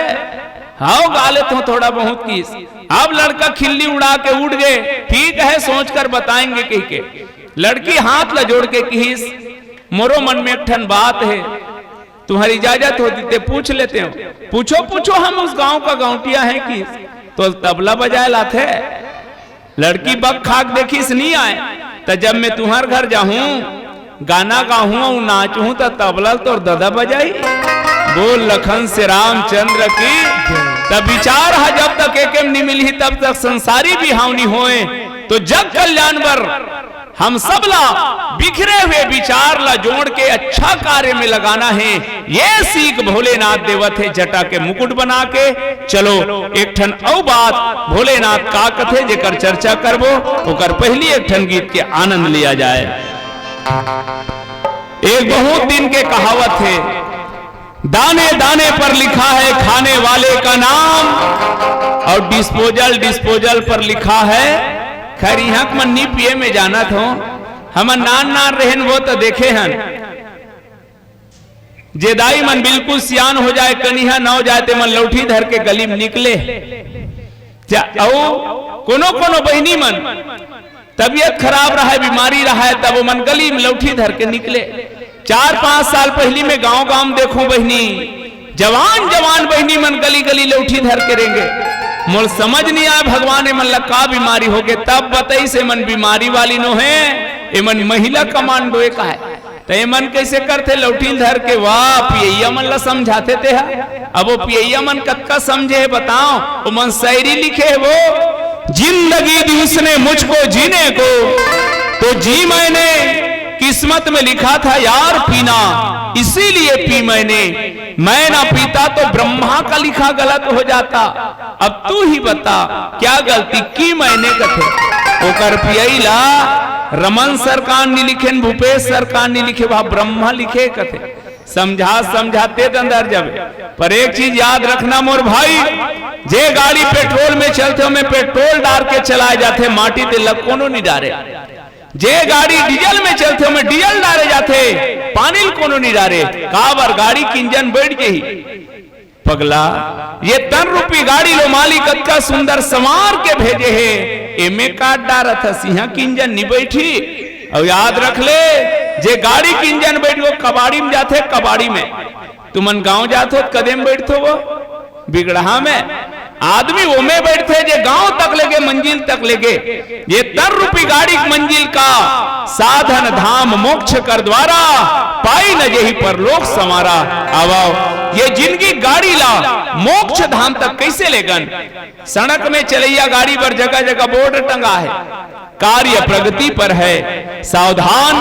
हाँ गा लेते हो थोड़ा बहुत किस। अब लड़का खिल्ली उड़ा के उड़ गए ठीक है सोच कर बताएंगे कही के लड़की हाथ ला जोड़ के किस मोरो मन में एक ठन बात है तुम्हारी इजाजत होती ते पूछ लेते हो। पूछो पूछो हम उस गांव का गौटिया है कि तो तबला बजाए लाथे लड़की बग खाक देखिस नहीं आए तो जब मैं तुम्हार घर जाऊं गाना गाऊं नाचूं तो तबला तो दादा बजाई बोल लखन से रामचंद्र की। तब विचार है जब तक एक नहीं मिली तब तक संसारी भी हावनी होए तो जग कल्याण बर हम सब ला बिखरे हुए विचार ला जोड़ के अच्छा कार्य में लगाना है। ये सीख भोलेनाथ देवत है जटा के मुकुट बना के। चलो एक ठन औ बात भोलेनाथ का कथे जेकर चर्चा करबो ओकर पहली एक ठन गीत के आनंद लिया जाए। एक बहुत दिन के कहावत है दाने दाने पर लिखा है खाने वाले का नाम और डिस्पोजल डिस्पोजल पर लिखा है खैर यहाँ मन नी पिए में जाना था हम नान नान रहन वो तो देखे हन जेदाई मन बिल्कुल सियान हो जाए कनिहा न हो जाए ते मन लौठी धर के गली में निकले। कोनो कोनो बहनी मन तबीयत खराब रहा है बीमारी रहा है तब वो मन गली में लौठी धर के निकले। 4-5 साल पहली में गांव गांव देखो बहनी जवान जवान बहनी मन गली गली लौठी धर के रहेंगे। मोल समझ नहीं आया भगवान ए मन ला का बीमारी हो गए तब बताई से मन बीमारी वाली नो है ए मन महिला कमांडो का है तो ए मन कैसे करते लौटी धर के वाह पियैया मन ला समझाते थे। अब वो पियैया मन कत्का समझे है बताओ वो मन शायरी लिखे है वो जिंदगी दी उसने मुझको जीने को तो जी मैंने किस्मत में लिखा था यार पीना, इसीलिए पी मैंने, मैं ना पीता तो ब्रह्मा का लिखा गलत हो जाता। अब तू ही बता क्या गलती की मैंने कथे ओकर पियला रमन सरकार नहीं लिखे, भूपेश सरकार नहीं लिखे, वह ब्रह्मा लिखे कथे। समझाते अंदर जब पर एक चीज याद रखना मोर भाई, जे गाड़ी पेट्रोल में चलते हो में पेट्रोल डाल के चलाए जाते, माटी ते लग कोनो नहीं डारे। जे गाड़ी डीजल में चलते हो में डीजल डाले जाते, पानी कोनो नहीं डारे। काबर गाड़ी की इंजन बैठ गई पगला, ये टन रूपी गाड़ी लो मालिक का सुंदर संवार के भेजे है, एमे काट डारा था सिंहा की इंजन नहीं बैठी। और याद रख ले, जे गाड़ी की इंजन बैठ गो कबाड़ी में जाते, कबाड़ी में तुमन गांव जाते हो कदे में बैठते हो, बिगड़ा में आदमी वो में बैठते जे गांव तक लेके मंजिल तक लेके। ये तर रूपी गाड़ी मंजिल का साधन धाम मोक्ष कर द्वारा, पाई न यही पर लोक समारा। आवाओ ये जिंदगी गाड़ी ला मोक्ष धाम तक कैसे लेगन। सड़क में चलैया गाड़ी पर जगह जगह बोर्ड टंगा है, कार्य प्रगति पर है, सावधान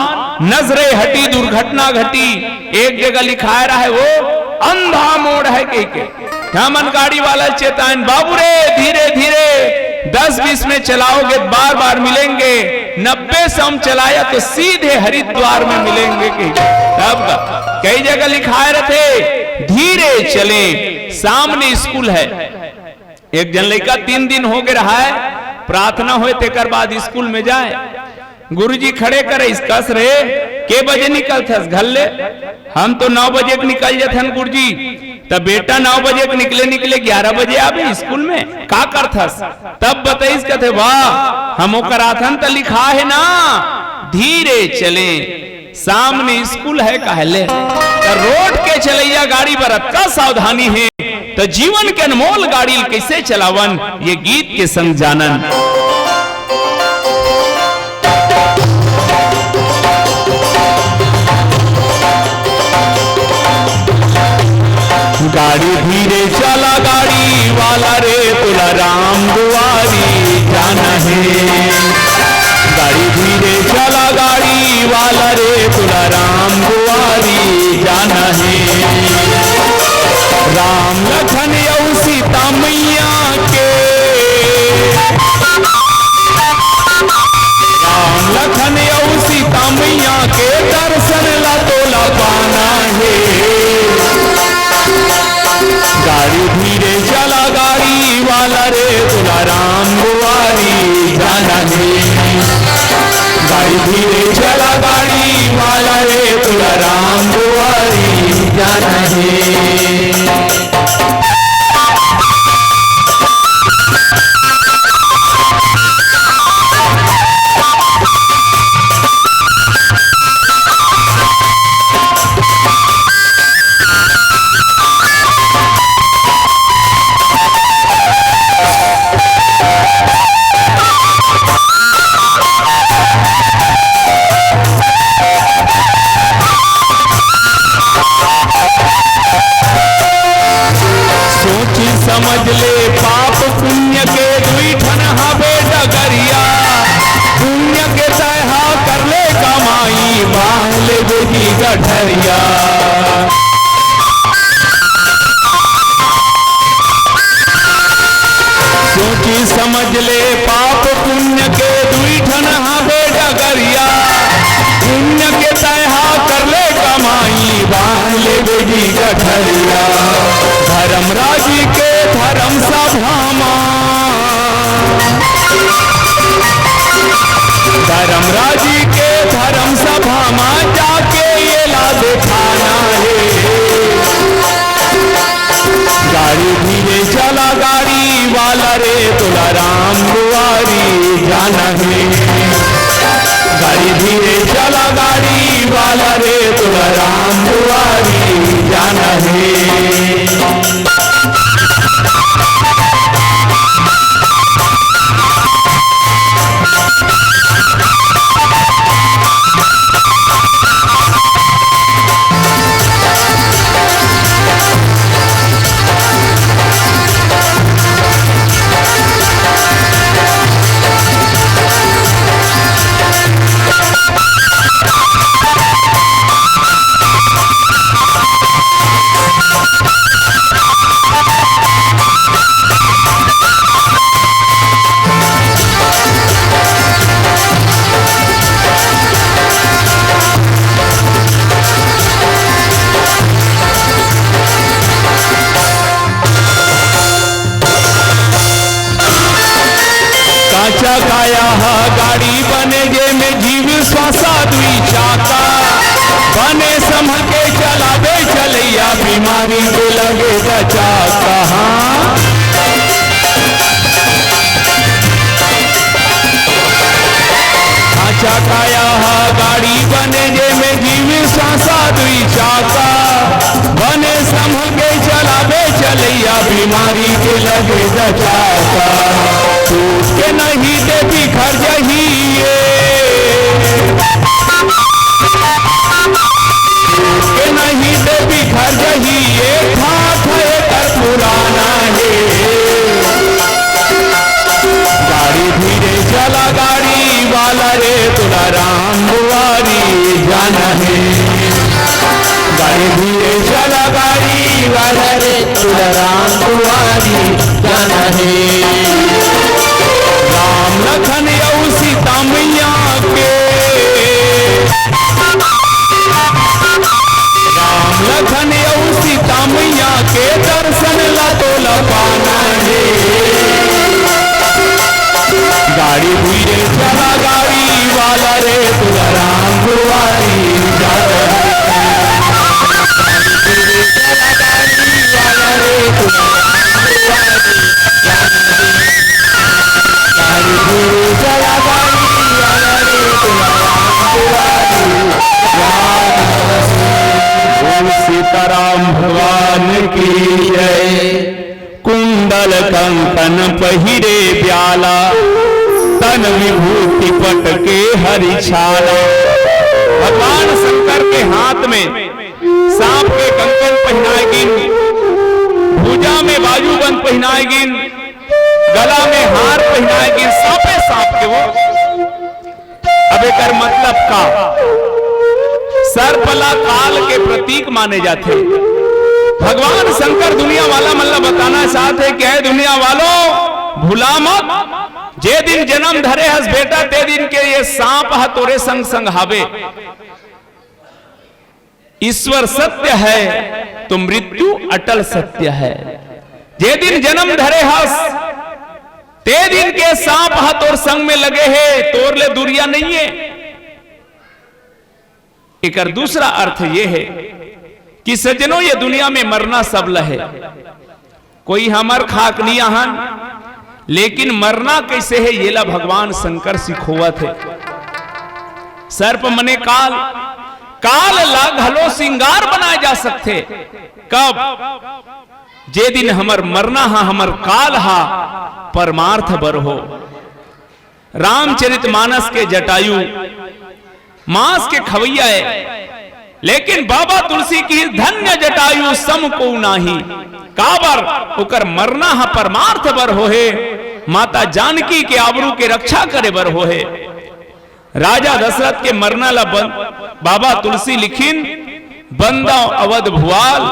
नजरे हटी दुर्घटना घटी। एक जगह लिखा रहा है वो अंधा मोड़ है के हमन गाड़ी वाला चेतान, बाबू रे धीरे धीरे 10-20 में चलाओगे बार बार मिलेंगे, 90 से हम चलाया तो सीधे हरिद्वार में मिलेंगे। तब कई जगह लिखाए रहते धीरे चले। सामने स्कूल है, एक जन लड़का 3 दिन हो गए रहा है, प्रार्थना होए तेकर बाद स्कूल में जाए, गुरुजी खड़े करे इसकस रे के बजे निकलथस घर ले, हम तो 9 बजे निकल जाथन गुरुजी। तब बेटा 9 बजे निकले 11 बजे आवे स्कूल में का करथस। तब बताइस कहते वाह हम कराथन तो लिखा है ना धीरे चले, सामने स्कूल है कहले। तो रोड के चलैया गाड़ी बरत का सावधानी है, तो जीवन के अनमोल गाड़ी कैसे चलावन, ये गीत के संग जानन। गाड़ी धीरे चला गाड़ी वाला रे तुला राम दुआरी जाना है। गाड़ी धीरे चला गाड़ी वाला रे तुला राम दुआरी जाना है। राम लखन और सीता मैया के, राम लखन और सीता मैया के दर्शन ला तोला पाना है। गाड़ी धीरे चला गाड़ी वाला रे तुला राम दुआरी जाना है। गाड़ी धीरे चला गाड़ी वाला रे तुला राम दुआरी जाना है। समझ ले पाप पुण्य के दुई ठन हवे डगरिया, पुण्य के तहा कर ले कमाई बांध ले बेटी गठरिया। सोची समझ ले पाप पुण्य के दुई ठन हवे डगरिया, पुण्य के तहा कर ले कमाई बांध ले बेटी गठरिया। धर्मराजी के धर्म सभा धर्मराजी के धर्म सभा में जाके ये ला दिखाना है। गाड़ी धीरे चला गाड़ी वाला रे तुला राम दुआरी जाना है। गाड़ी धीरे चला गाड़ी वाला रे तुला राम दुआरी जाना है। बने संभल के चलावे चलैया बीमारी के लगे बचा कहाँ। चाकाया गाड़ी बने जे में जीवी सांसा दुई चाका बने संभल के चलावे चलैया बीमारी के लगे दचाका टूट के नहीं दे बिखर जहिए टूट के नहीं दे बिखर जहिए ठाठ कर पुराना है गाड़ी धीरे चला गाड़ी वाला रे तुला राम बुआरी जाना है गाड़ी धीरे चला गाड़ी वाला रे तुला राम बुआरी जाना है राम लखन और सीता मैया के राम लखन और सीता मैया के दर्शन ला तो लपाना है गाड़ी धीरे चला गाड़ी वाला रे तुला राम बुआरी जाना है धीरे चला गाड़ी वाला रे तुला राम बुआरी जाना है गाड़ी धीरे चला गाड़ी वाला रे तुला राम बुआरी सीताराम भगवान की जय। कुंडल कंकन पहिरे ब्याला तन विभूति पट के हरि छाला। भगवान शंकर के हाथ में सांप के कंकन पहनाएगिन, भुजा में बाजूबंद पहनाएगिन, गला में हार पहनाएगिन, सांपे सांप के वो। अब एकर मतलब का सर्पला काल के प्रतीक माने जाते। भगवान शंकर दुनिया वाला मतलब बताना चाहते कि है दुनिया वालों भूला मत जे दिन जन्म धरे हस बेटा ते दिन के ये सांप ह तोरे संग संग हावे। ईश्वर सत्य है तो मृत्यु अटल सत्य है। जे दिन जन्म धरे हस ते दिन के सांप ह तोर संग में लगे है, तोर ले दूरिया नहीं है। एक दूसरा अर्थ ये है कि सज्जनों ये दुनिया में मरना सबल है। कोई हमर खाक नहीं आहन, लेकिन मरना कैसे है ये ला भगवान शंकर सिखोवत है। सर्प मने काल, काल ला घलो सिंगार बनाए जा सकते। कब? जे दिन हमर मरना हा हमर काल हा परमार्थ बर हो। रामचरितमानस के जटायु मांस के खवैया है, लेकिन बाबा तुलसी की धन्य जटायु सम को नाही। काबर उकर मरना हा परमार्थ बर हो है, माता जानकी के आबरू के रक्षा करे बर हो है। राजा दशरथ के मरना ला बाबा तुलसी लिखिन, बंदा अवध भुआल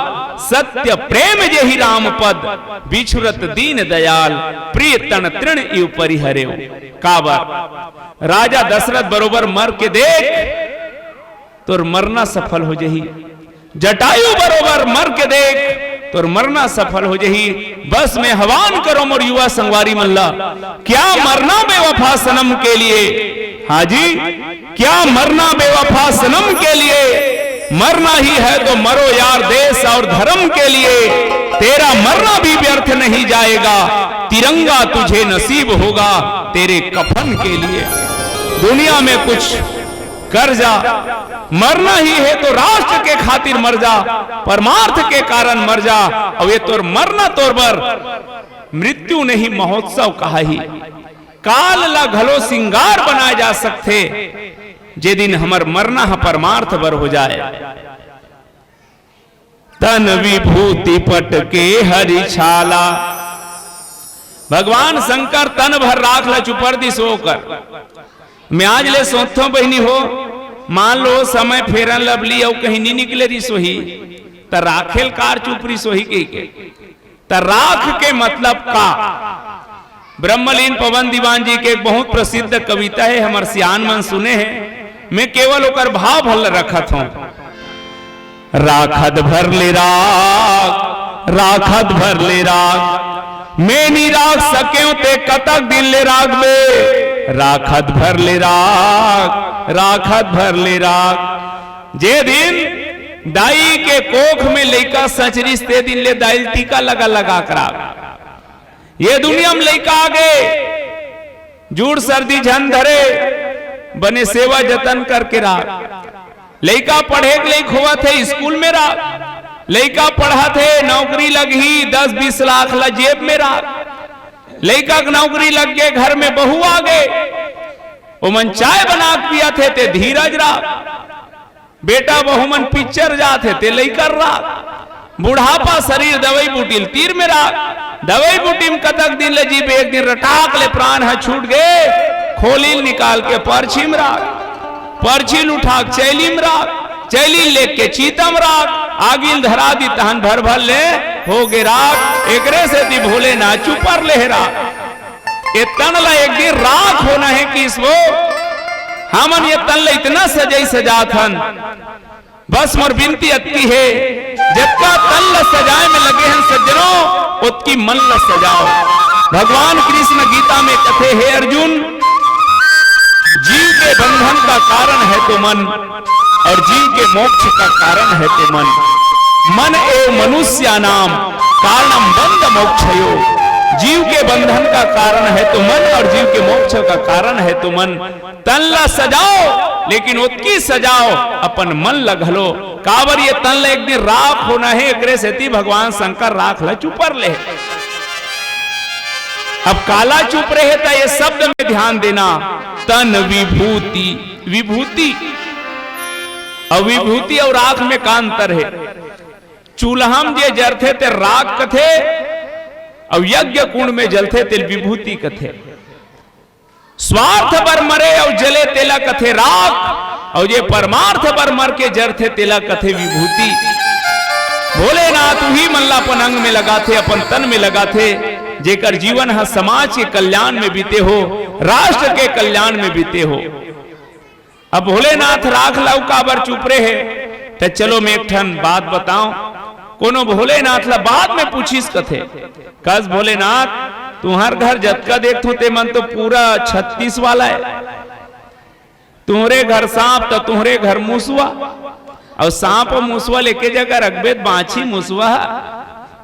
सत्य प्रेम जेहि राम पद, बिछुरत दीन दयाल प्रिय तन तृण इव परिहरे। काबर राजा दशरथ बरोबर मर के देख तोर मरना सफल हो जही। जटायु बरोबर मर के देख तोर मरना सफल हो जही। बस में हवान करो मोर युवा संगवारी मल्ला, क्या मरना बेवफा सनम के लिए। हाजी, क्या मरना बेवफा सनम के लिए। मरना ही है तो मरो यार देश और धर्म के लिए। तेरा मरना भी व्यर्थ नहीं जाएगा, तिरंगा तुझे नसीब होगा तेरे कफन के लिए। दुनिया में कुछ कर जा, मरना ही है तो राष्ट्र के खातिर मर जा, परमार्थ के कारण मर जा। और ये तोर मरना तोर बर मृत्यु नहीं महोत्सव कहा ही। काल ला घलो सिंगार बनाए जा सकते, जे दिन हमर मरना हा परमार्थ बर हो जाए। तन विभूति पट के हरि छाला। भगवान शंकर तन भर राख ला चुपर दिस होकर। मैं आज ले सोथो बहनी हो, मान लो समय फेरन लबली और कहीं नहीं निकले रही सोही त राखेल कार चुपरी सोही के त राख के मतलब का। ब्रह्मलीन पवन दीवान जी के एक बहुत प्रसिद्ध कविता है, हमार सियान मन सुने हैं। मैं केवल ओकर भाव भल रखत हूं। राखत भर ले राख, राखत भर ले राख, मैं नहीं राख सक्यो ते कतक दिन ले राख बे। राखत भर ले राख, राखत भर ले राख। जे दिन दाई के कोख में लइका सचरिस ते दिन ले दाई टीका लगा लगा करा। ये दुनिया में लइका आगे जूड़ सर्दी झन धरे बने सेवा जतन करके राख। लइका पढ़े के लायक हुआ थे स्कूल में राख। लइका पढ़ा थे नौकरी लगी 10-20 लाख ला जेब में राख। लइका की नौकरी लग गए घर में बहू आ गए वो मन चाय बना पिया थे ते धीरज राख। बेटा बहू मन पिक्चर जाते ते लइका राख। बुढ़ापा शरीर दवाई बूटी तीर में राख। दवाई बूटी में कतक दिन ले जीव एक दिन रटाक ले प्राण है छूट गए खोलील निकाल के पर्ची में राख। पर्ची उठा चैली में राख। चैली लेके चीतम राख। आगिल धरा दी तहन भर भर ले हो गे राख। एकरे से दी भोले ना चुपर ले राख। ये तन ला एक दिन राख होना है किस वो हमन ये तन ला इतना सजाई सजाथन। बस मोर बिनती अतकी है जबका तन ला सजाए में लगे हैं सज्जनों उतकी मन ला सजाओ। भगवान कृष्ण गीता में कथे है अर्जुन जीव के बंधन का कारण है तो मन और जीव के मोक्ष का कारण है तो मन। मन एव मनुष्य नाम कारणम बंध मोक्षयो। जीव के बंधन का कारण है तो मन और जीव के मोक्ष का कारण है तो मन। तन ला सजाओ लेकिन उसकी सजाओ अपन मन लगलो काबर ये तन ला एक दिन राख होना है। एकरे सेती भगवान शंकर राख ला चुपर ले। अब काला चुप रहे था ये शब्द में ध्यान देना। तन विभूति विभूति अविभूति और राख में का अंतर है। चूल्हाम जे जरथे ते राख कथे और यज्ञ कुंड में जलथे तेल विभूति कथे। स्वार्थ बर मरे और जले तेला कथे राख और ये परमार्थ बर मर के जरथे तेला कथे विभूति। भोलेनाथ ही मल्ला अपन अंग में लगाथे अपन तन में लगाथे जेकर जीवन है समाज के कल्याण में बीते हो राष्ट्र के कल्याण में बीते हो। अब भोलेनाथ राख लाऊ काबर चुप रहे है तो चलो मैं एक ठन बात बताऊं। कोनो भोलेनाथ ला बाद में पूछिस कथे कस भोलेनाथ तुम्हार घर जतका देखो ते मन तो पूरा 36 वाला है। तुम्हारे घर सांप तो तुम्हारे घर मुसवा और सांप और मुसवा लेके जगह रखबे बाछी मुसवा।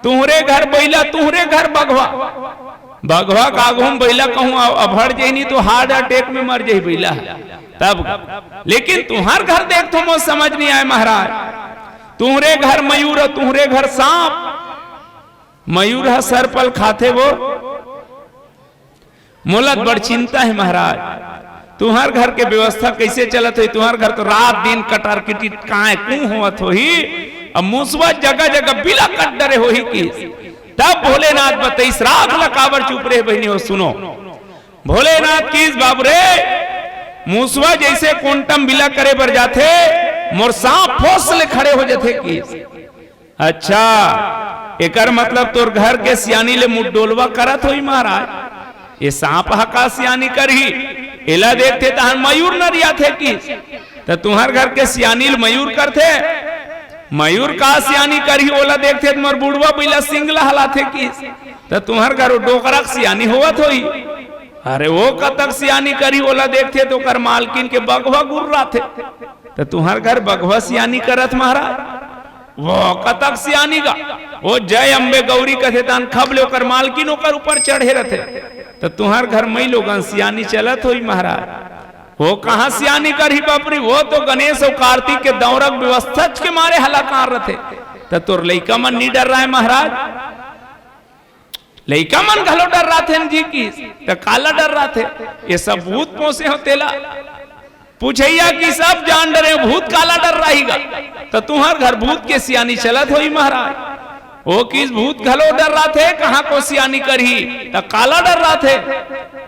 तुम्हारे घर बैला तुम्हारे घर बघवा बघवा कागुम बैला कहूं अभड़ जही तो हार्ट अटैक में मर जाही बैला तब। लेकिन तुम्हार घर देख तो मुझे समझ नहीं आए महाराज। तुम्हारे घर मयूर और तुम्हारे घर सांप। मयूर है सर पल खाते वो मोलत बड़ चिंता है महाराज। तुम्हार घर के व्यवस्था कैसे चलत हो। तुम्हार घर तो रात दिन कटार किटी काए कू होत हो ही अब मुसवा जगह जगह बिला कट डरे हो ही की। तब भोलेनाथ बताइस राख ला काबर चुप रहे बहनी हो सुनो। भोलेनाथ किस बाबू रे मुसवा जैसे कोंटम बिला करे बर जाथे मोर सांप फोस ले खड़े हो जाते की। अच्छा एकर मतलब तोर घर के सियानी ले मुठ डोलवा करत होई महाराज। ये सांप हका सियानी करही एला देखते तहन मयूर न रिया थे की। तो तुम्हार घर के सियानी मयूर करते मयूर का सियानी करही ओला देखते मोर बुढ़वा बिला सिंगला हलाथे की। तो तुम्हार घर डोकरक सियानी होवत होई। अरे वो कतक सियानी करी ओला देखते तो कर मालकिन के बगवा गुर्रा थे। तो तुम्हार घर बगवा सियानी करत महाराज वो कतक सियानी का वो जय अम्बे गौरी कथे तान खब ले ओकर मालकिन ओकर ऊपर चढ़े रहते। तो तुम्हार घर मई लोगन सियानी चलत होई महाराज। वो कहां सियानी करही बापरी वो तो गणेश और कार्तिक के दौरक व्यवस्था के मारे हलाकार रहते। तो तोर लइका मन नहीं डर रहा है महाराज। लइका मन घलो डर रहा थे जी की तो काला डर रहा थे। ये सब भूत पोसे हो तेला पूछैया कि सब जान डरे भूत काला डर रहेगा। तो तुम्हार घर भूत के सियानी चलत होई महाराज। वो किस भूत घलो डर रहा थे कहां को सियानी करही तो काला डर रहा थे।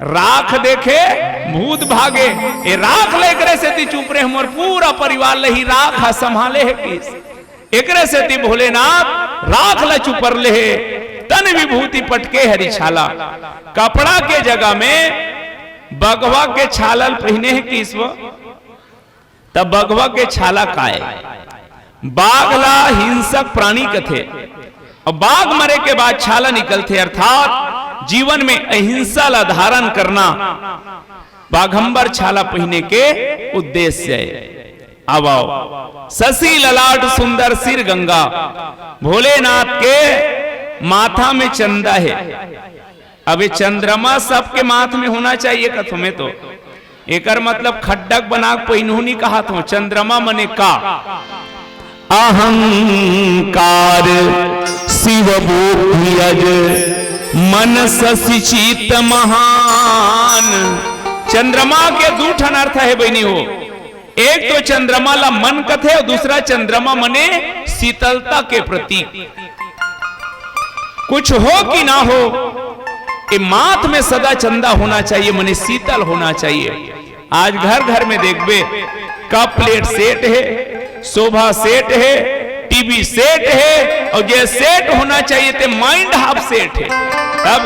राख देखे भूत भागे ये राख ले एकरे से ती चुप रहे मोर पूरा परिवार ले ही राख संभाले है किस। एकरे से ती भोलेनाथ राख ला चुपर ले तन विभूति पटके हरी छाला। कपड़ा के जगह में बगवा के छालल पहने है किस वो तब बगवा के छाला काए। बाघला हिंसक प्राणी कथे और बाघ मरे के बाद छाला निकलते अर्थात जीवन में अहिंसा ला धारण करना बाघंबर छाला पहने के उद्देश्य है। अब आओ, शशि ललाट सुंदर सिर गंगा, भोलेनाथ के माथा में चंदा है। अब ये चंद्रमा सबके माथ में होना चाहिए कथो में, तो एकर मतलब खड्डक बना पहिनू नहीं कहा तो चंद्रमा मने का अहंकार शिव बुद्धियज मन शशि चित महान। चंद्रमा के दो ठन अर्थ है बहनी हो, एक तो चंद्रमा ला मन कथे और दूसरा चंद्रमा मने शीतलता के प्रतीक। कुछ हो कि ना हो, ये माथ में सदा चंदा होना चाहिए, मने शीतल होना चाहिए। आज घर घर में देखबे कप प्लेट सेट है, शोभा सेट है, टीवी सेट है, और ये सेट होना चाहिए ते माइंड हाफ सेट है। तब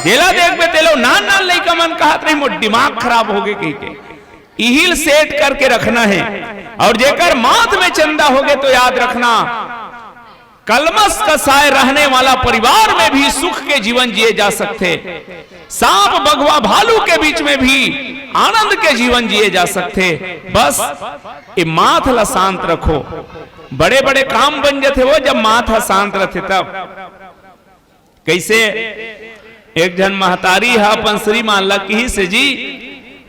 जेला देखबे तेलो नान नान लइका मन कहत नहीं मोर दिमाग खराब हो गए कहीं के। इहिल सेट करके रखना है, और जेकर माथ में चंदा हो गए तो याद रखना कलमस कसाए रहने वाला परिवार में भी सुख के जीवन जिए जा सकते, सांप बगवा भालू के बीच में भी आनंद के जीवन जिए जा सकते। बस ये माथ ला शांत रखो, बड़े बड़े काम बन जाते वो जब माथा शांत रहते तब। कैसे एक जन महतारी है अपन श्री मान ला की से जी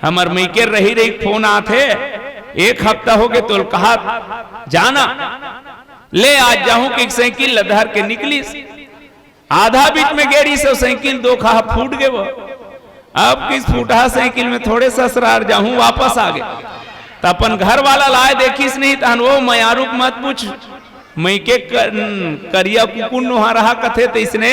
हमर मैके रही रही फोन आते, एक हफ्ता हो गए तो कहा जाना ले आज जाऊं कि साइकिल लधर के निकली, आधा बीच में गेरी से साइकिल दो खा फूट गए वो। अब किस फूटा साइकिल में थोड़े ससुराल जाऊं वापस आ गए, तो अपन घर वाला लाए देखिस नहीं तहन वो मयारुक मत पूछ मैके करिया कुकुन नुहा रहा कथे, तो इसने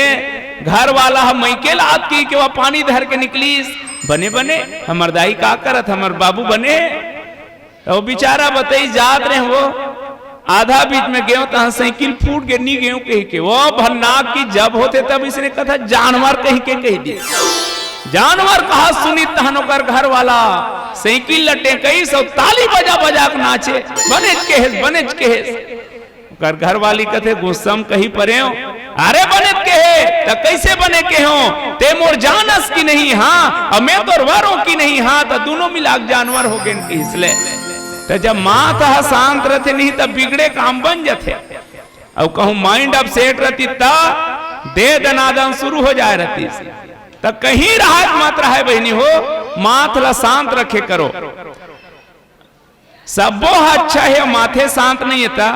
घर वाला हम मैके लात की कि वह पानी धर के निकलीस। बने बने हमर दाई का करत, हमर बाबू बने तो बेचारा बताई जात रहे वो आधा बीच में गयो तहां साइकिल फूट के नहीं गयो कही के वो भन्नाक की जब होते तब इसने कथा जानवर कही के कह दिया। जानवर कहा सुनी तहनो कर घर वाला साइकिल लटे कई सौ ताली बजा बजा के नाचे बनेज के कर घर वाली कथे गुस्सम कही परे हो, अरे बने के है तो कैसे बने के हो, ते मोर जानस की नहीं हाँ और मैं तो वारों की नहीं हाँ, तो दोनों मिलाक जानवर हो गए। इसलिए तो जब माथा शांत रहते नहीं तब बिगड़े काम बन जाते, और कहूं माइंड अब सेट रहती तब दे दनादन शुरू हो जाए रहती, तब कहीं राहत मत रहे बहनी हो, माथला शांत रखे करो। सबो अच्छा है माथे शांत नहीं था।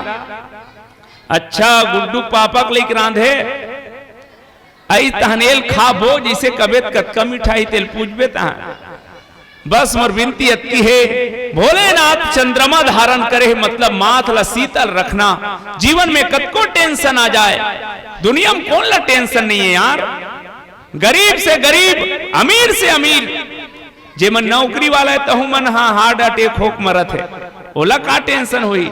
अच्छा गुड्डू पापक लेकर रांधे आई तहनेल खाबो जैसे कबेत कतका मिठाई तेल पूजबे तहां। बस मोर विनती अतकी है भोलेनाथ चंद्रमा धारण करे, मतलब माथ ला शीतल रखना। जीवन में कतको टेंशन आ जाए, दुनिया में कौन ला टेंशन नहीं है यार। गरीब से गरीब, अमीर से अमीर, जे मन नौकरी वाला है तहु मन हाँ हार्ट अटैक होक मरत है, ओला का टेंशन हुई।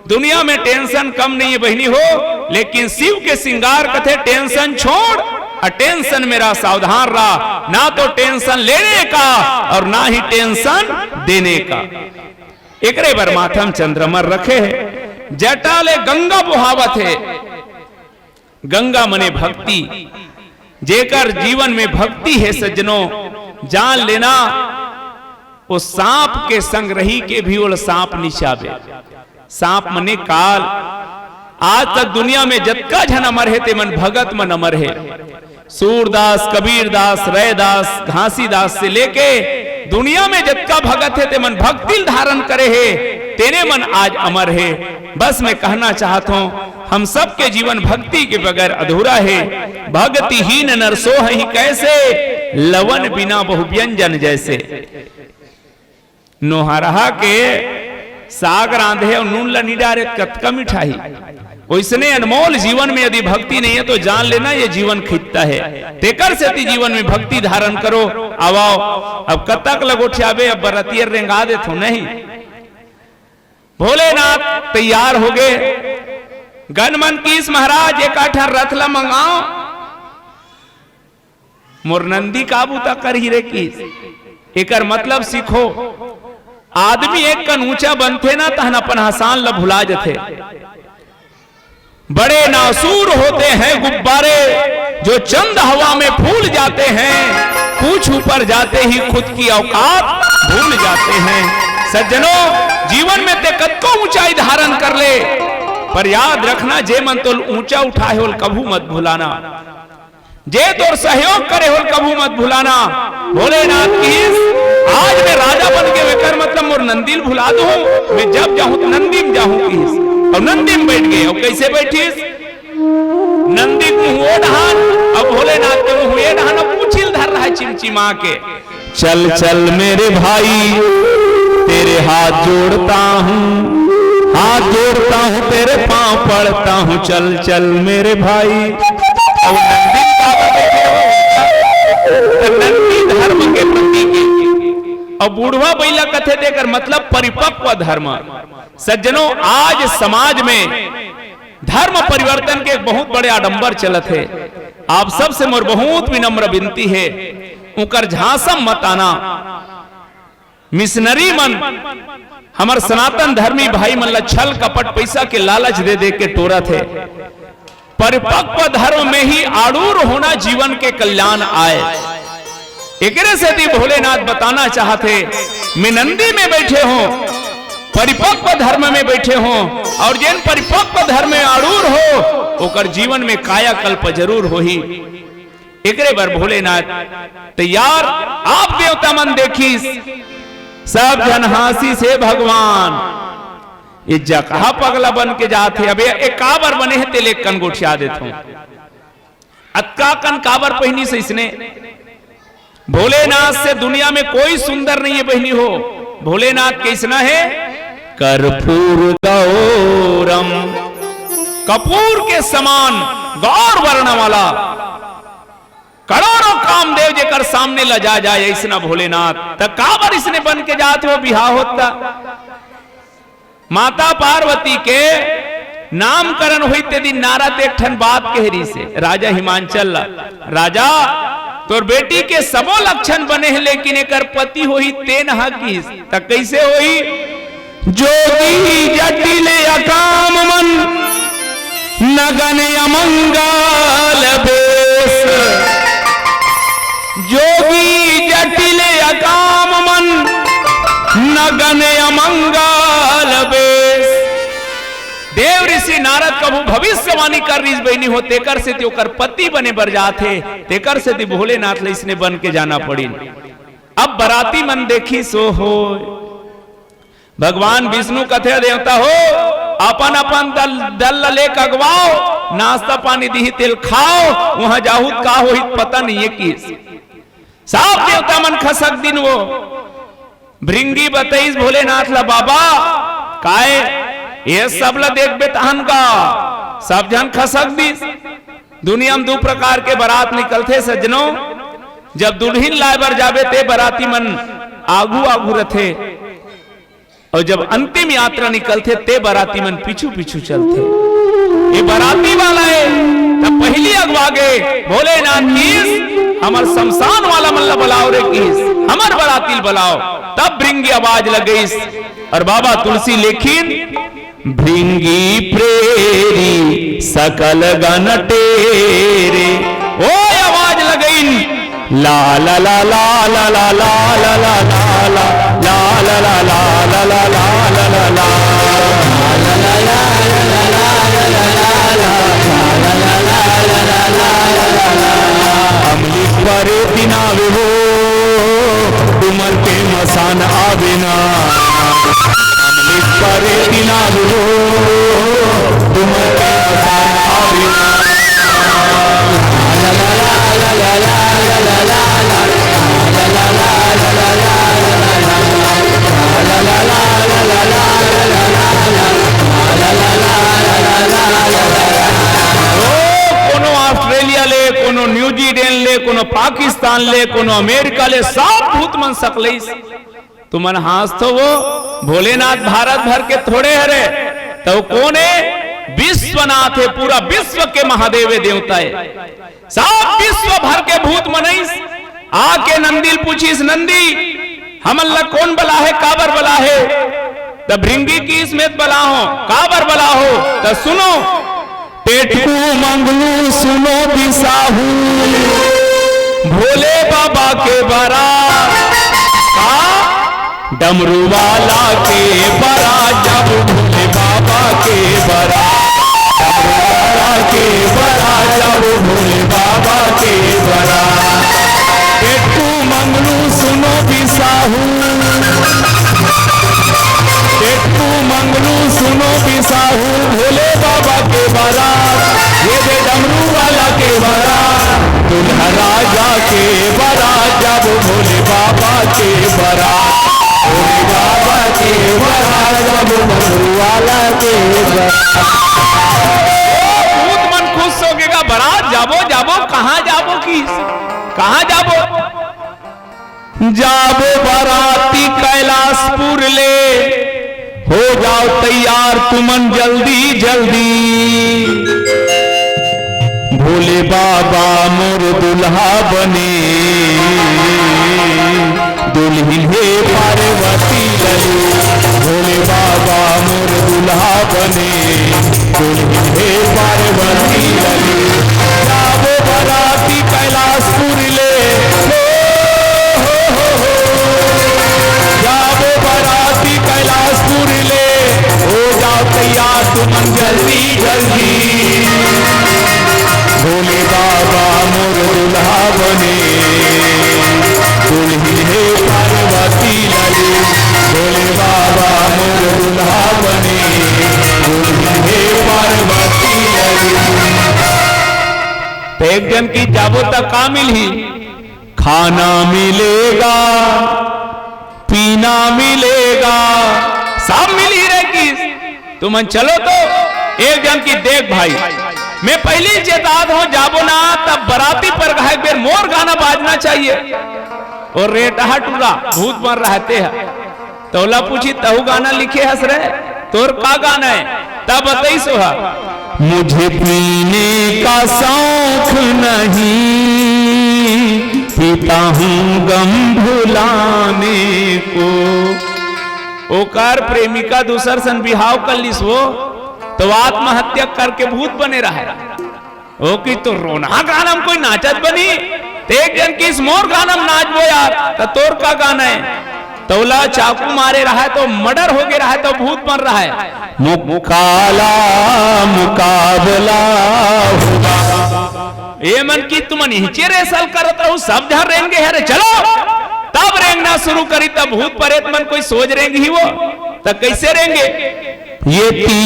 दुनिया में टेंशन कम नहीं है बहनी हो, लेकिन शिव के श्रृंगार कथे टेंशन छोड़, अटेंशन मेरा सावधान रहा, ना तो टेंशन लेने का और ना ही टेंशन देने का। एकरे बर माथम चंद्रमा रखे है, जटाले गंगा बुहावत है। गंगा मने भक्ति, जेकर जीवन में भक्ति है सज्जनों जान लेना, वो सांप के संग रही के भी वो सांप निचावे। सांप मने काल। आज तक दुनिया में जतका जन अमर है ते मन भगत मन अमर है। सूरदास, कबीरदास, रैदास, घासीदास से लेके दुनिया में जतका भगत है ते मन भक्ति धारण करे है, तेरे मन आज अमर है। बस मैं कहना चाहता हूं हम सब के जीवन भक्ति के बगैर अधूरा है। भक्तिहीन नर सो ही कैसे, लवन बिना बहु व्यंजन जैसे। नोहरहा के साग रांधे और नून ला नहीं डारे कतका मिठाई, वैसने अनमोल जीवन में यदि भक्ति नहीं है तो जान लेना ये जीवन खिंचता है। तेकर से जीवन में भक्ति धारण करो। आवाओ अब कतक लगोठियाबे, अब बरतियर रेंगा दे तो नहीं। भोलेनाथ तैयार हो गए, गनमन कीस महाराज एक आठर रथ ला मंगाओ, मुरनंदी काबू तक कर ही रे कीस। एकर मतलब सीखो, आदमी एक कन ऊंचा बनते ना तहन अपन हसान ला भुला जथे। बड़े नासूर होते हैं गुब्बारे जो चंद हवा में फूल जाते हैं, पूछ ऊपर जाते ही खुद की औकात भूल जाते हैं। सज्जनों जीवन में ते कत्तो ऊंचाई धारण कर ले, पर याद रखना जे मन तो ऊंचा उठाए होल कभू मत भुलाना, जे तोर सहयोग करे होल कभू मत भुलाना। भोलेनाथ की आज मैं राजा बन के वेकर मतलब मोर नंदील भुला दू, मैं जब जाऊं तो नंदी में जाऊं किस, और नंदी में बैठ गए। और कैसे बैठीस? नंदी मुंह ढहान, अब भोलेनाथ के मुंह ये ढहान, पूछिल धर रहा है चिमचिमा के। चल चल मेरे भाई तेरे हाथ जोड़ता हूँ, हाथ जोड़ता हूँ तेरे पांव पड़ता हूँ, चल चल मेरे भाई। और नंदी नंदी धर्म के प्रतीक, और बूढ़वा बैला कथे देकर मतलब परिपक्व धर्म। सज्जनों, आज समाज में धर्म परिवर्तन के एक बहुत बड़े आडंबर चलत है। आप सबसे मोर बहुत विनम्र विनती है, उकर झांसम मत आना। मिशनरी मन हमार सनातन धर्मी भाई मन ला छल कपट पैसा के लालच दे दे के टोरा थे। परिपक्व धर्म में ही आड़ूर होना जीवन के कल्याण आए। एकरे से दी भोलेनाथ बताना चाहते, मैं नंदी में बैठे हो, परिपक्व धर्म में बैठे हो, और जिन परिपक्व धर्म में आड़ूर हो ओकर जीवन में कायाकल्प जरूर हो ही। एकरे बर भोलेनाथ तैयार आप देवता मन देखी सब जन हासी से भगवान ये जगह पगला बन के जाते। अब एक काबर बने हैं तेले कन गोठिया देता हूं, अतका कन काबर पहनी से इसने। भोलेनाथ से दुनिया में कोई सुंदर नहीं है बहनी हो। भोलेनाथ कैसना है? कर्पूर गौरम, कपूर के समान गौर वर्ण वाला, करोड़ों कामदेव जेकर सामने लजा जाए ऐसना भोलेनाथ। त काबर इसने बन के जाते हो बिहार होता। माता पार्वती के नामकरण हुई ते दिन नारद एक ठन बात कहरी से राजा हिमांचल, राजा तोर बेटी के सबो लक्षण बने हैं लेकिन एकर पति होई ते नहा की त कैसे होई? जोगी जटिल अकाम मन नगन अमंगल बेस, जोगी जटिल अकाम मन नगन अमंगल बेस। देव ऋषि नारद कभू भविष्यवाणी कर रही बहनी हो, तेकर से ओकर पति बने बर जाते, तेकर से भोलेनाथ ले इसने बन के जाना पड़ी। अब बराती मन देखी सो हो, भगवान विष्णु कथे देवता हो, अपन अपन दल ले अगवाओ, नाश्ता पानी दी तेल खाओ, वहां जाहू का हो पता नहीं है किस। सब देवता मन खसक दिन वो भृंगी बतईस भोलेनाथ ला, बाबा काए ये सब ला देख बेतहन का सब जन खसक दिस। दुनिया में दो प्रकार के बारात निकलते सज्जनों, जब दुल्हन लाए बर जाबे ते बराती मन आगू आगू रथे, और जब अंतिम यात्रा निकलते ते बराती मन पीछू पीछू चलते। ये बराती वाला है तब पहली अगवा गए भोलेनाथ किस हमार शमशान वाला मल्ला बुलाओ रे किस हमार बराती बुलाओ। तब भृंगी आवाज लग गई और बाबा तुलसी लेखिन, भृंगी प्रेरी सकल गण टेरे, ओ आवाज लग गई ला ला ला ला ला ला ला ला ला ला ला ला ला ला ला ला ला ला अमृत पर बिना हो तुमर के मसान आवेना, अमृत पर बिना हो तुमर के मसान आवेना। कोनो ऑस्ट्रेलिया ले, कोनो न्यूजीलैंड ले, कोनो पाकिस्तान ले, कोनो अमेरिका ले, सब भूत मन सकले तुमन हाथ तो वो भोलेनाथ भारत भर के थोड़े हरे, तो कौन है? विश्वनाथ है, पूरा विश्व के महादेव देवता है। सब विश्व भर के भूत मनईस आके नंदील पूछीस, नंदी हमन ला कौन बला है, काबर बला है? तब भृंगी की इसमें बला हो, काबर बला हो? तो सुनो, पेटकू मंगलू सुनो बिसाहू, भोले बाबा के बरा डमरू वाला के बरा जब भोले बाबा के बरा, डमरू वाला के बरा जब भोले बाबा के बरा। पेट्टू मंगलू सुनो बिसाहू, पेट्टू मंगलू सुनो बिसाहू भोले बाबा के बरा। ये दे डमरू वाला के बरा, दुल्हा राजा के बरा जब भोले बाबा के बरा, भोले बाबा के बरा जब डमरू वाला के बरा। भूत मन खुश हो गएगा, बारात जाबो जाबो, कहाँ जाबो की कहाँ जाबो? जाबो बाराती कैलाशपुर ले, हो जाओ तैयार तुमन जल्दी जल्दी। भोले बाबा मोर दुल्हा बने, दुल्हन हे पार्वती लले। भोले बाबा मोर दुल्हा बने, दुल्हन हे पार्वती लले। जाबो बाराती कैलाशपुर ले, जाबो बाराती कैलाशपुर ले, हो जाओ तैयार तुमन जल्दी जल्दी। भोले बाबा मोर दुल्हा बने, दुल्हन हे पार्वती लले। भोले बाबा मोर दुल्हा बने, दुल्हन हे पार्वती लले। एक जन की जाबो तक का मिली? खाना मिलेगा, पीना मिलेगा, सब मिली रहेगी। तुम चलो तो एक जन की देख भाई, मैं पहली चेतावत हूं, जाबो ना तब बराती पर कहे बेर मोर गाना बाजना चाहिए। और रेटहा टूरा भूत मर रहते हैं, तोला पूछी तहु गाना लिखे हंस रहे, तोर का गाना है? तब बताई सोहा, मुझे पीने का शौक नहीं, पीता हूँ गम भुलाने को। ओकार प्रेमिका दूसर सन बिहाव कर लिस वो तो आत्महत्या करके भूत बने रहा है। ओ की तो रोना गाना में कोई नाचत बनी, एक जन की इस मोर गाना में नाच बो यार, तो तोर का गाना है? तोला चाकू मारे रहा है तो मर्डर हो गया है तो भूत बन रहा है। मुकाला मुकाबला होगा, ये मन की तुम नीचे रेसल करत रहो, सब जहां रेंगे है रे, चलो तब रेंगना शुरू करी, तब भूत प्रेत मन कोई सोच रेंगे ही वो, तब कैसे रेंगे? ये पी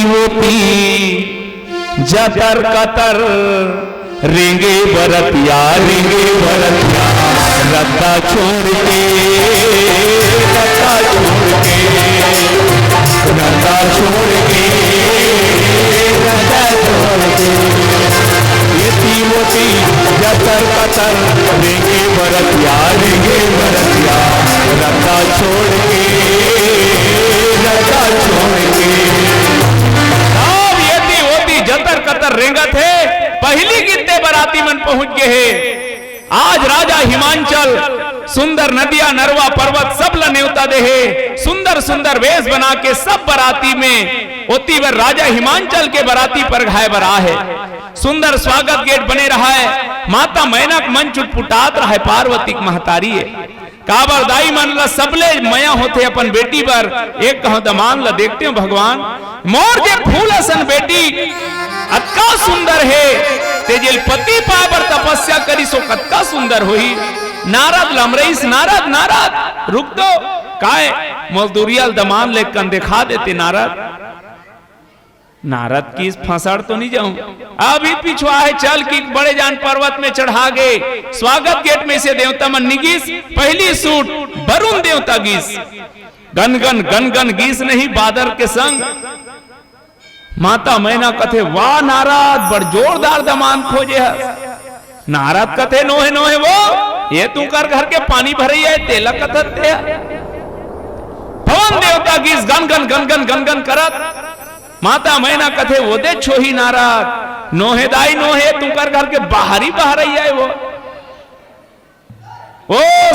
जतर कतर रेंगे बरतिया, रेंगे बरतिया। रद्दा छोड़ के, रद्दा छोड़ के, रद्दा छोड़ के, रद्दा छोड़ के। ये तीवोती जतर कतर रेंगे बरतिया, रेंगे बरतिया। रद्दा छोड़ के, रद्दा छोड़ के। जतर कतर रेंगत है, पहली गिरते बराती मन पहुंच गए हैं। आज राजा हिमांचल सुंदर नदिया नरवा पर्वत सब ल न्योता दे है, सुंदर सुंदर वेश बना के सब बराती में ओती वर राजा हिमांचल के बराती पर घाय बरा है। सुंदर स्वागत गेट बने रहा है, माता मैनक मन चुटपुटात रहा है, पार्वती महतारी है। काबर दाई मन ला सबले मया होते अपन बेटी पर, एक कहो दमान ला देखते हो भगवान, मोर जे फूल असन बेटी अतका सुंदर है, तेजेल पति पावर तपस्या करी सो कतका सुंदर हुई। नारद लमरईस, नारद नारद रुक दो, काय मजदूरियल दमान ले कन दिखा देते नारद। नारद की फंसड़ तो नहीं जाऊं, अभी पिछुआ है, चल की बड़े जान पर्वत में चढ़ा गए। स्वागत गेट में से देवता मन निगीस, पहली सूट वरुण देवता गीस, गनगन गनगन गीस नहीं बादर के संग। माता मैना कथे वाह नारद बड़ जोरदार दमान खोजे है। नारद कथे नोहे नोहे वो ये तू कर घर के पानी भरे है तेला कथते पवन देवता गीस गनगन गनगन गनगन करत। माता मैना कथे वो दे छोही नारद नोहे दाई नोहे तू कर घर के बाहरी बाहर है वो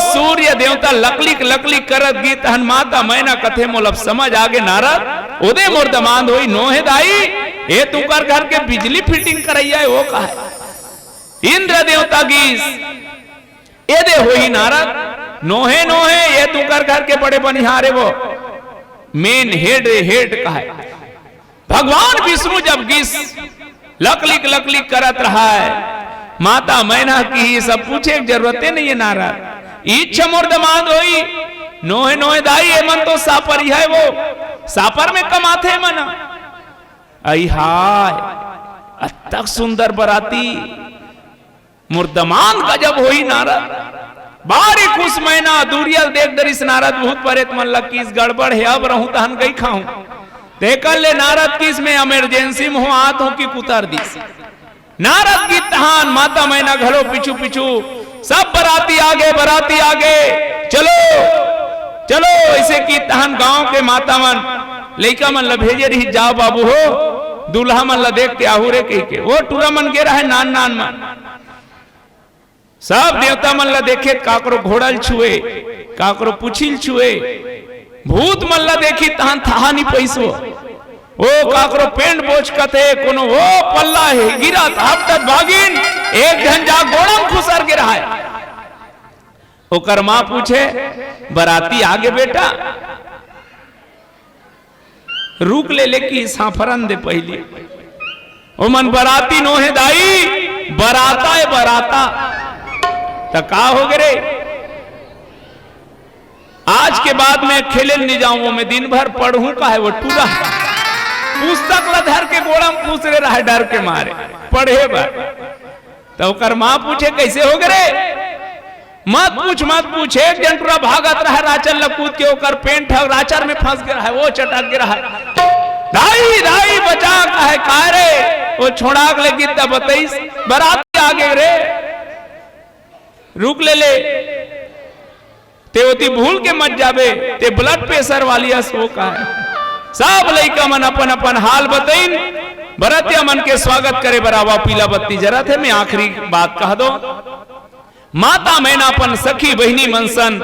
सूर्य देवता लकलिक लकलिक करत गीत हन। माता मैना कथे मोलब समझ आगे नारद ओदे मोर दमांद होई नोहे दाई ए तू कर घर के बिजली फिटिंग करैया है वो कहा इंद्र देवता गीस ए दे होई नारद नोहे नोहे ये तू कर घर के बड़े बनिहारे वो मेन हेड का है। भगवान विष्णु जब गिस लकलिक करत रहा है, माता मैना की सब पूछे जरूरतें नहीं है नारद। इच्छा मोर दमाद होई नोहे नोहे दाई है मन तो सापर ही है, वो सापर में कमाथे मन आई हाय अतक सुंदर बराती मुर्दमान गजब होई नारद। बारी खुश मैना दूरियल देख दरिस नारद बहुत परेत मन लग की इस गड़बड़ है, अब रहूं तहन गई खाऊं देखल ले नारद किस में इमरजेंसी में हो आत हो कि कुतर दी। नारद की तहान माता मैना घलो पिछू पिछू सब बराती आगे चलो चलो ऐसे की तहन गांव के माता मन लइका मन ला भेजे रही जाओ बाबू हो दूल्हा मन ला देख के आहुरे कह के वो टूरा मन गे रहा है नान मन सब देवता मन ला देखे काकरो घोड़ल छुए काकरो पुछिल छुए भूत मन ला देखी तहन था नहीं पैसो ओ काकरो पेंट बोझ कथे कोनो वो पल्ला है गिरा हफ्तत भागिन एक जन जा गोड़म खुसर गिरा है। ओकर मां पूछे बराती आगे बेटा रुक ले की साफरन दे पहली ओ मन बराती नोहे दाई बराता है बराता तो का हो गए आज के बाद मैं खेले नहीं जाऊं मैं दिन भर पढ़ूं का है वो टूरा पुस्तक ला धर के गोड़म पूछ रहे रहा डर के मारे पढ़े बार तो ओकर मां पूछे कैसे हो गए मत पूछ एक जन टूरा भागत रहा राचर लकूद के ओकर पेंट राचर में फंस गया है वो चटक गिरा है दाई बचा का है का रे वो छोड़ाक लगी तब बताइस बराती आगे रे रुक ले ते होती भूल के मत जाबे ते ब्लड प्रेशर वाली असो का है। सब लइका मन अपन अपन हाल बताइन बरतिया मन के स्वागत करे बरावा पीला बत्ती जरा थे। मैं आखिरी बात कह दो माता मैनापन सखी बहिनी मनसन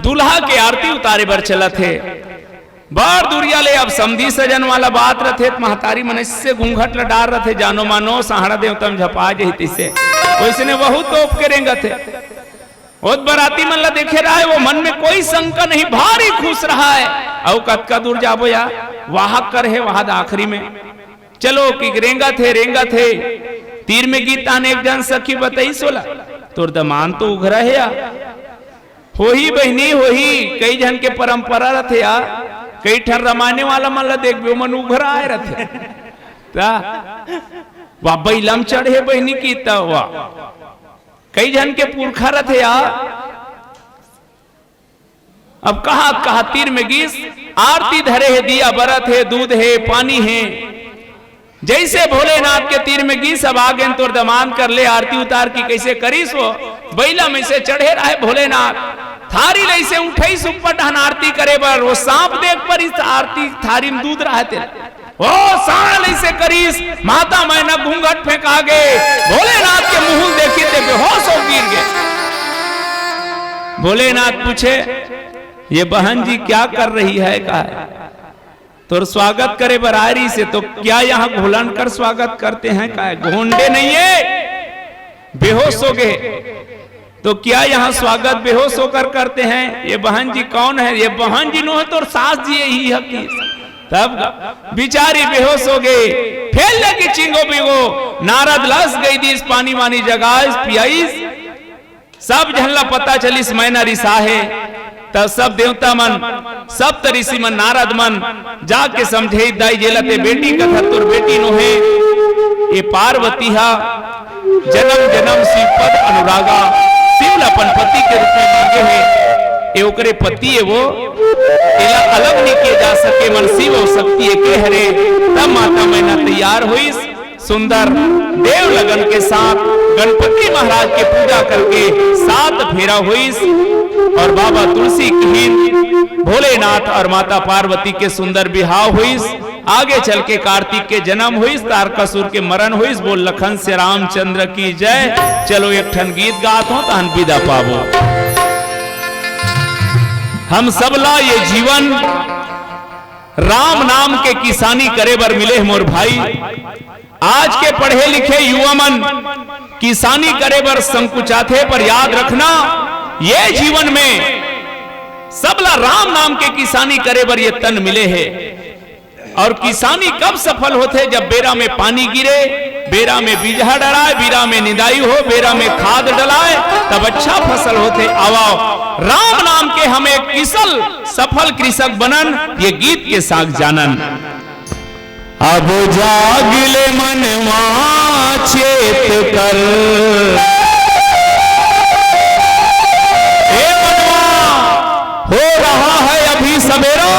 दूल्हा के आरती उतारे बर चला थे बार दूरिया ले अब समधी सजन वाला बात रथे महतारी मनुष्य से घूंघट लडार रथे जानो मानो सहारा देवतम झपा जही से वैसे बहुत तोप के रेंगा थे बहुत बराती मन ला देखे रहा है वो मन में कोई शंका नहीं भारी खुश रहा है औ कतका दूर जाबो या वाह कर है वहां आखिरी में चलो कि रेंगा थे तीर में गीता ने एक जन सखी बताई सोला तोर दमान तो उघरा है या हो ही बहनी हो ही कई जन के परंपरा रथे या कई ठन रमाने वाला मन ला देख मन उघरा आए रथे वाह बैलम चढ़े बहनी की तवा कई जन के पुरखा रथे या अब कहा तीर में गीस आरती धरे है दिया बरत है दूध है पानी है जैसे भोलेनाथ के तीर में गीस अब आगे तोर दमान कर ले आरती उतार की कैसे करीस वो बैला में से चढ़े रहे भोलेनाथ थारी लई से उठई सुपट हन आरती करे बर वो सांप देख पर इस आरती थारी में दूध रहते ओ साल ऐसे करीस माता मैना घूंघट फेंका गए भोलेनाथ के मुंह देखी थे बेहोश हो गिर गए। भोलेनाथ पूछे ये बहन जी क्या कर रही है का तो स्वागत करे बरारी से तो क्या यहाँ घोलन कर स्वागत करते हैं का घोंडे नहीं है बेहोश हो गए तो क्या यहाँ स्वागत बेहोश होकर करते हैं। ये बहन जी कौन है ये बहन जी नो है तो सास जी ही है तब बिचारी बेहोश हो गए फेल लगी चिंगो बिगो नारद लस गई थी इस पानी वानी जगाइस पियाइस सब झल्ला पता चलिस मैना रिसा है तब सब देवता मन सब ऋषि मन नारद मन जाके समझे दाई जेलते बेटी का खतुर बेटी नो है ये पार्वती हा जन्म जन्म शिव पद अनुरागा शिव अपन पति के रूप में मांगे है ये ओकरे पति है वो एला अलग नहीं किए जा सके मन शिव और शक्ति के हरे तब माता मैना तैयार हुई सुंदर देव लगन के साथ गणपति महाराज के पूजा करके 7 फेरा हुई और बाबा तुलसी की भोलेनाथ और माता पार्वती के सुंदर विवाह हुई। आगे चल के कार्तिक के जन्म हुई तारकासुर के मरण हुई। बोल लखन से रामचंद्र की जय। चलो एक ठन गीत गात हो तो विदा पावो। हम सबला ये जीवन राम नाम के किसानी करे बर मिले मोर भाई। आज के पढ़े लिखे युवा मन किसानी करे बर संकुचाते पर याद रखना ये जीवन में सबला राम नाम के किसानी करे बर ये तन मिले है। और किसानी कब सफल होते? जब बेरा में पानी गिरे, बेरा में बीजा डलाए, बेरा में निदाई हो, बेरा में खाद डलाए, तब अच्छा फसल होते। आवाओ राम नाम के हमें किसल सफल कृषक बनन, ये गीत के साथ जानन। अब जागले मनवा चेत कर, हे मनवा हो रहा है अभी सवेरा,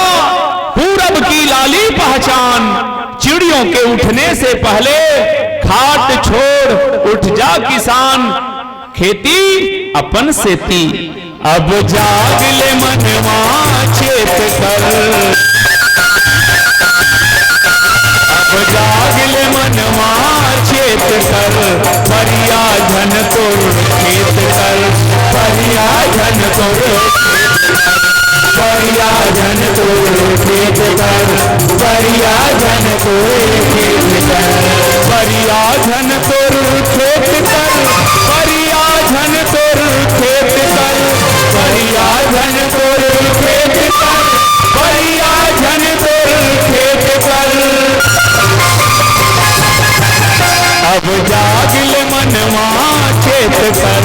पूरब की लाली पहचान, चिड़ियों के उठने से पहले खाट छोड़ उठ जा किसान, खेती अपन सेती। अब जागले मनवा चेत कर, अब जागले मनवा चेत कर, परिया धन तोर खेत कर, परिया धन तोर परिया धन तोर खेत कर, परिया धन तोर खेत कर, परिया धन तोर खेत कर, परिया धन तोर खेत कर, परिया धन तोर खेत कर, परिया धन तोर खेत कर। अब जागले मनवा चेत कर,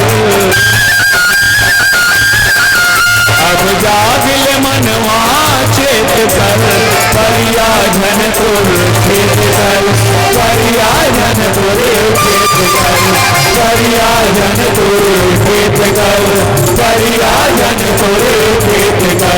अब जागले मनवा चेत कर, परिया धन तोर खेत कर, परिया धन तोर खेत कर, परिया धन तोर खेत कर, परिया धन तोर खेत कर।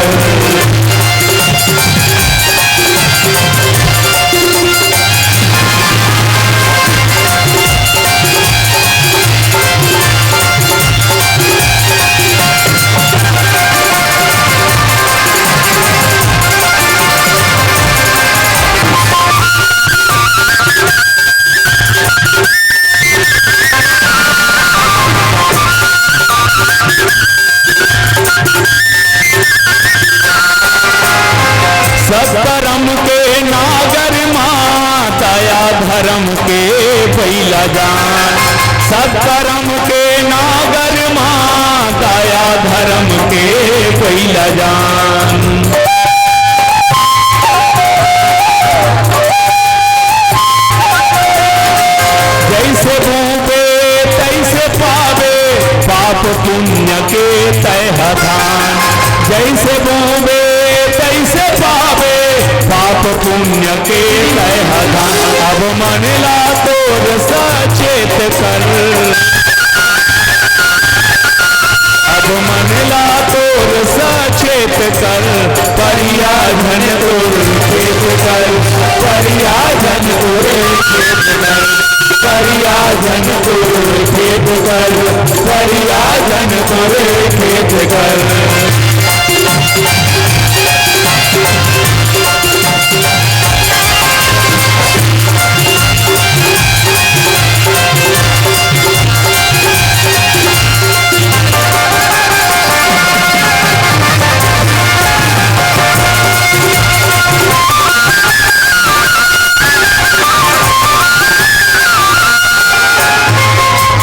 सत्कर्म के नागर मां, दया धर्म के बैला जान, सत्कर्म के नागर मां, दया धर्म के बैला जान। जैसे बूबे तैसे पावे, पाप पुण्य के तह धान, जैसे बूबे तैसे पावे, पाप पुण्य के तह धान। अब मन ला तोर सचेत कर, अब मन ला तोर सचेत कर, परिया धन तोर खेत कर, परिया धन तोर खेत कर, परिया धन तोर खेत कर, परिया धन तोर खेत कर।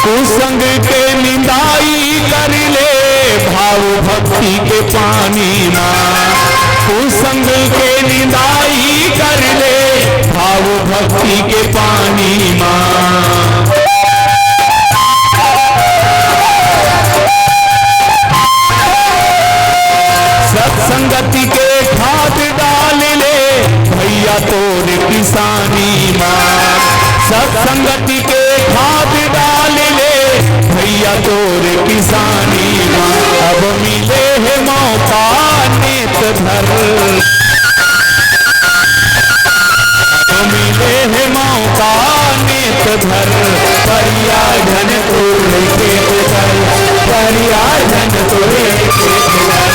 कुसंग के निंदाई कर ले, भाव भक्ति के पानी मां, कुसंग के निंदाई कर ले, भाव भक्ति के पानी मां। सत्संगति के खाद डाल ले, भैया तोर किसानी मां, सत्संगति के खाद डाल ले, भैया तोर किसानी मां। अब मिले है मौका नेत धर, अब मिले है मौका नेत धर, परिया धन तोर खेत कर, परिया धन तोर खेत कर,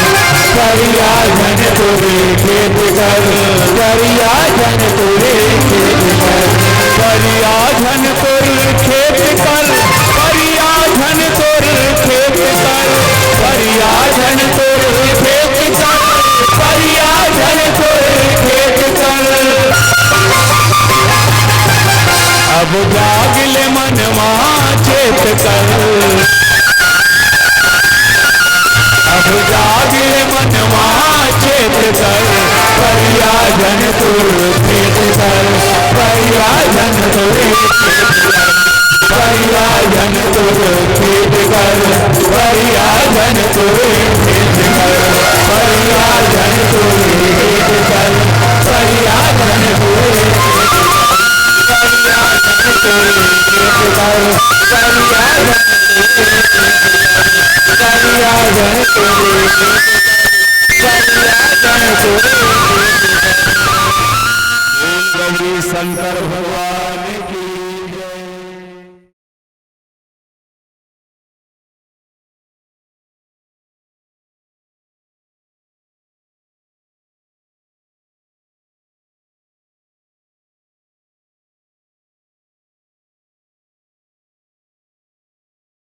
परिया धन तोर खेत कर, परिया धन तोर खेत कर, परिया धन तोर खेत कर, परिया धन तोर खेत कर, परिया धन तोर खेत कर, परिया धन तोर खेत कर। अब जागले मनवा चेत कर, अब जागे मनवा चेत कर, परियाजन तुर भेद कर, परियाजन तुर परियाजन तुर भेद कर, परियाजन तुर भेद कर, परियाजन तुर भेद कर, परियाजन तुर शंकर भगवान की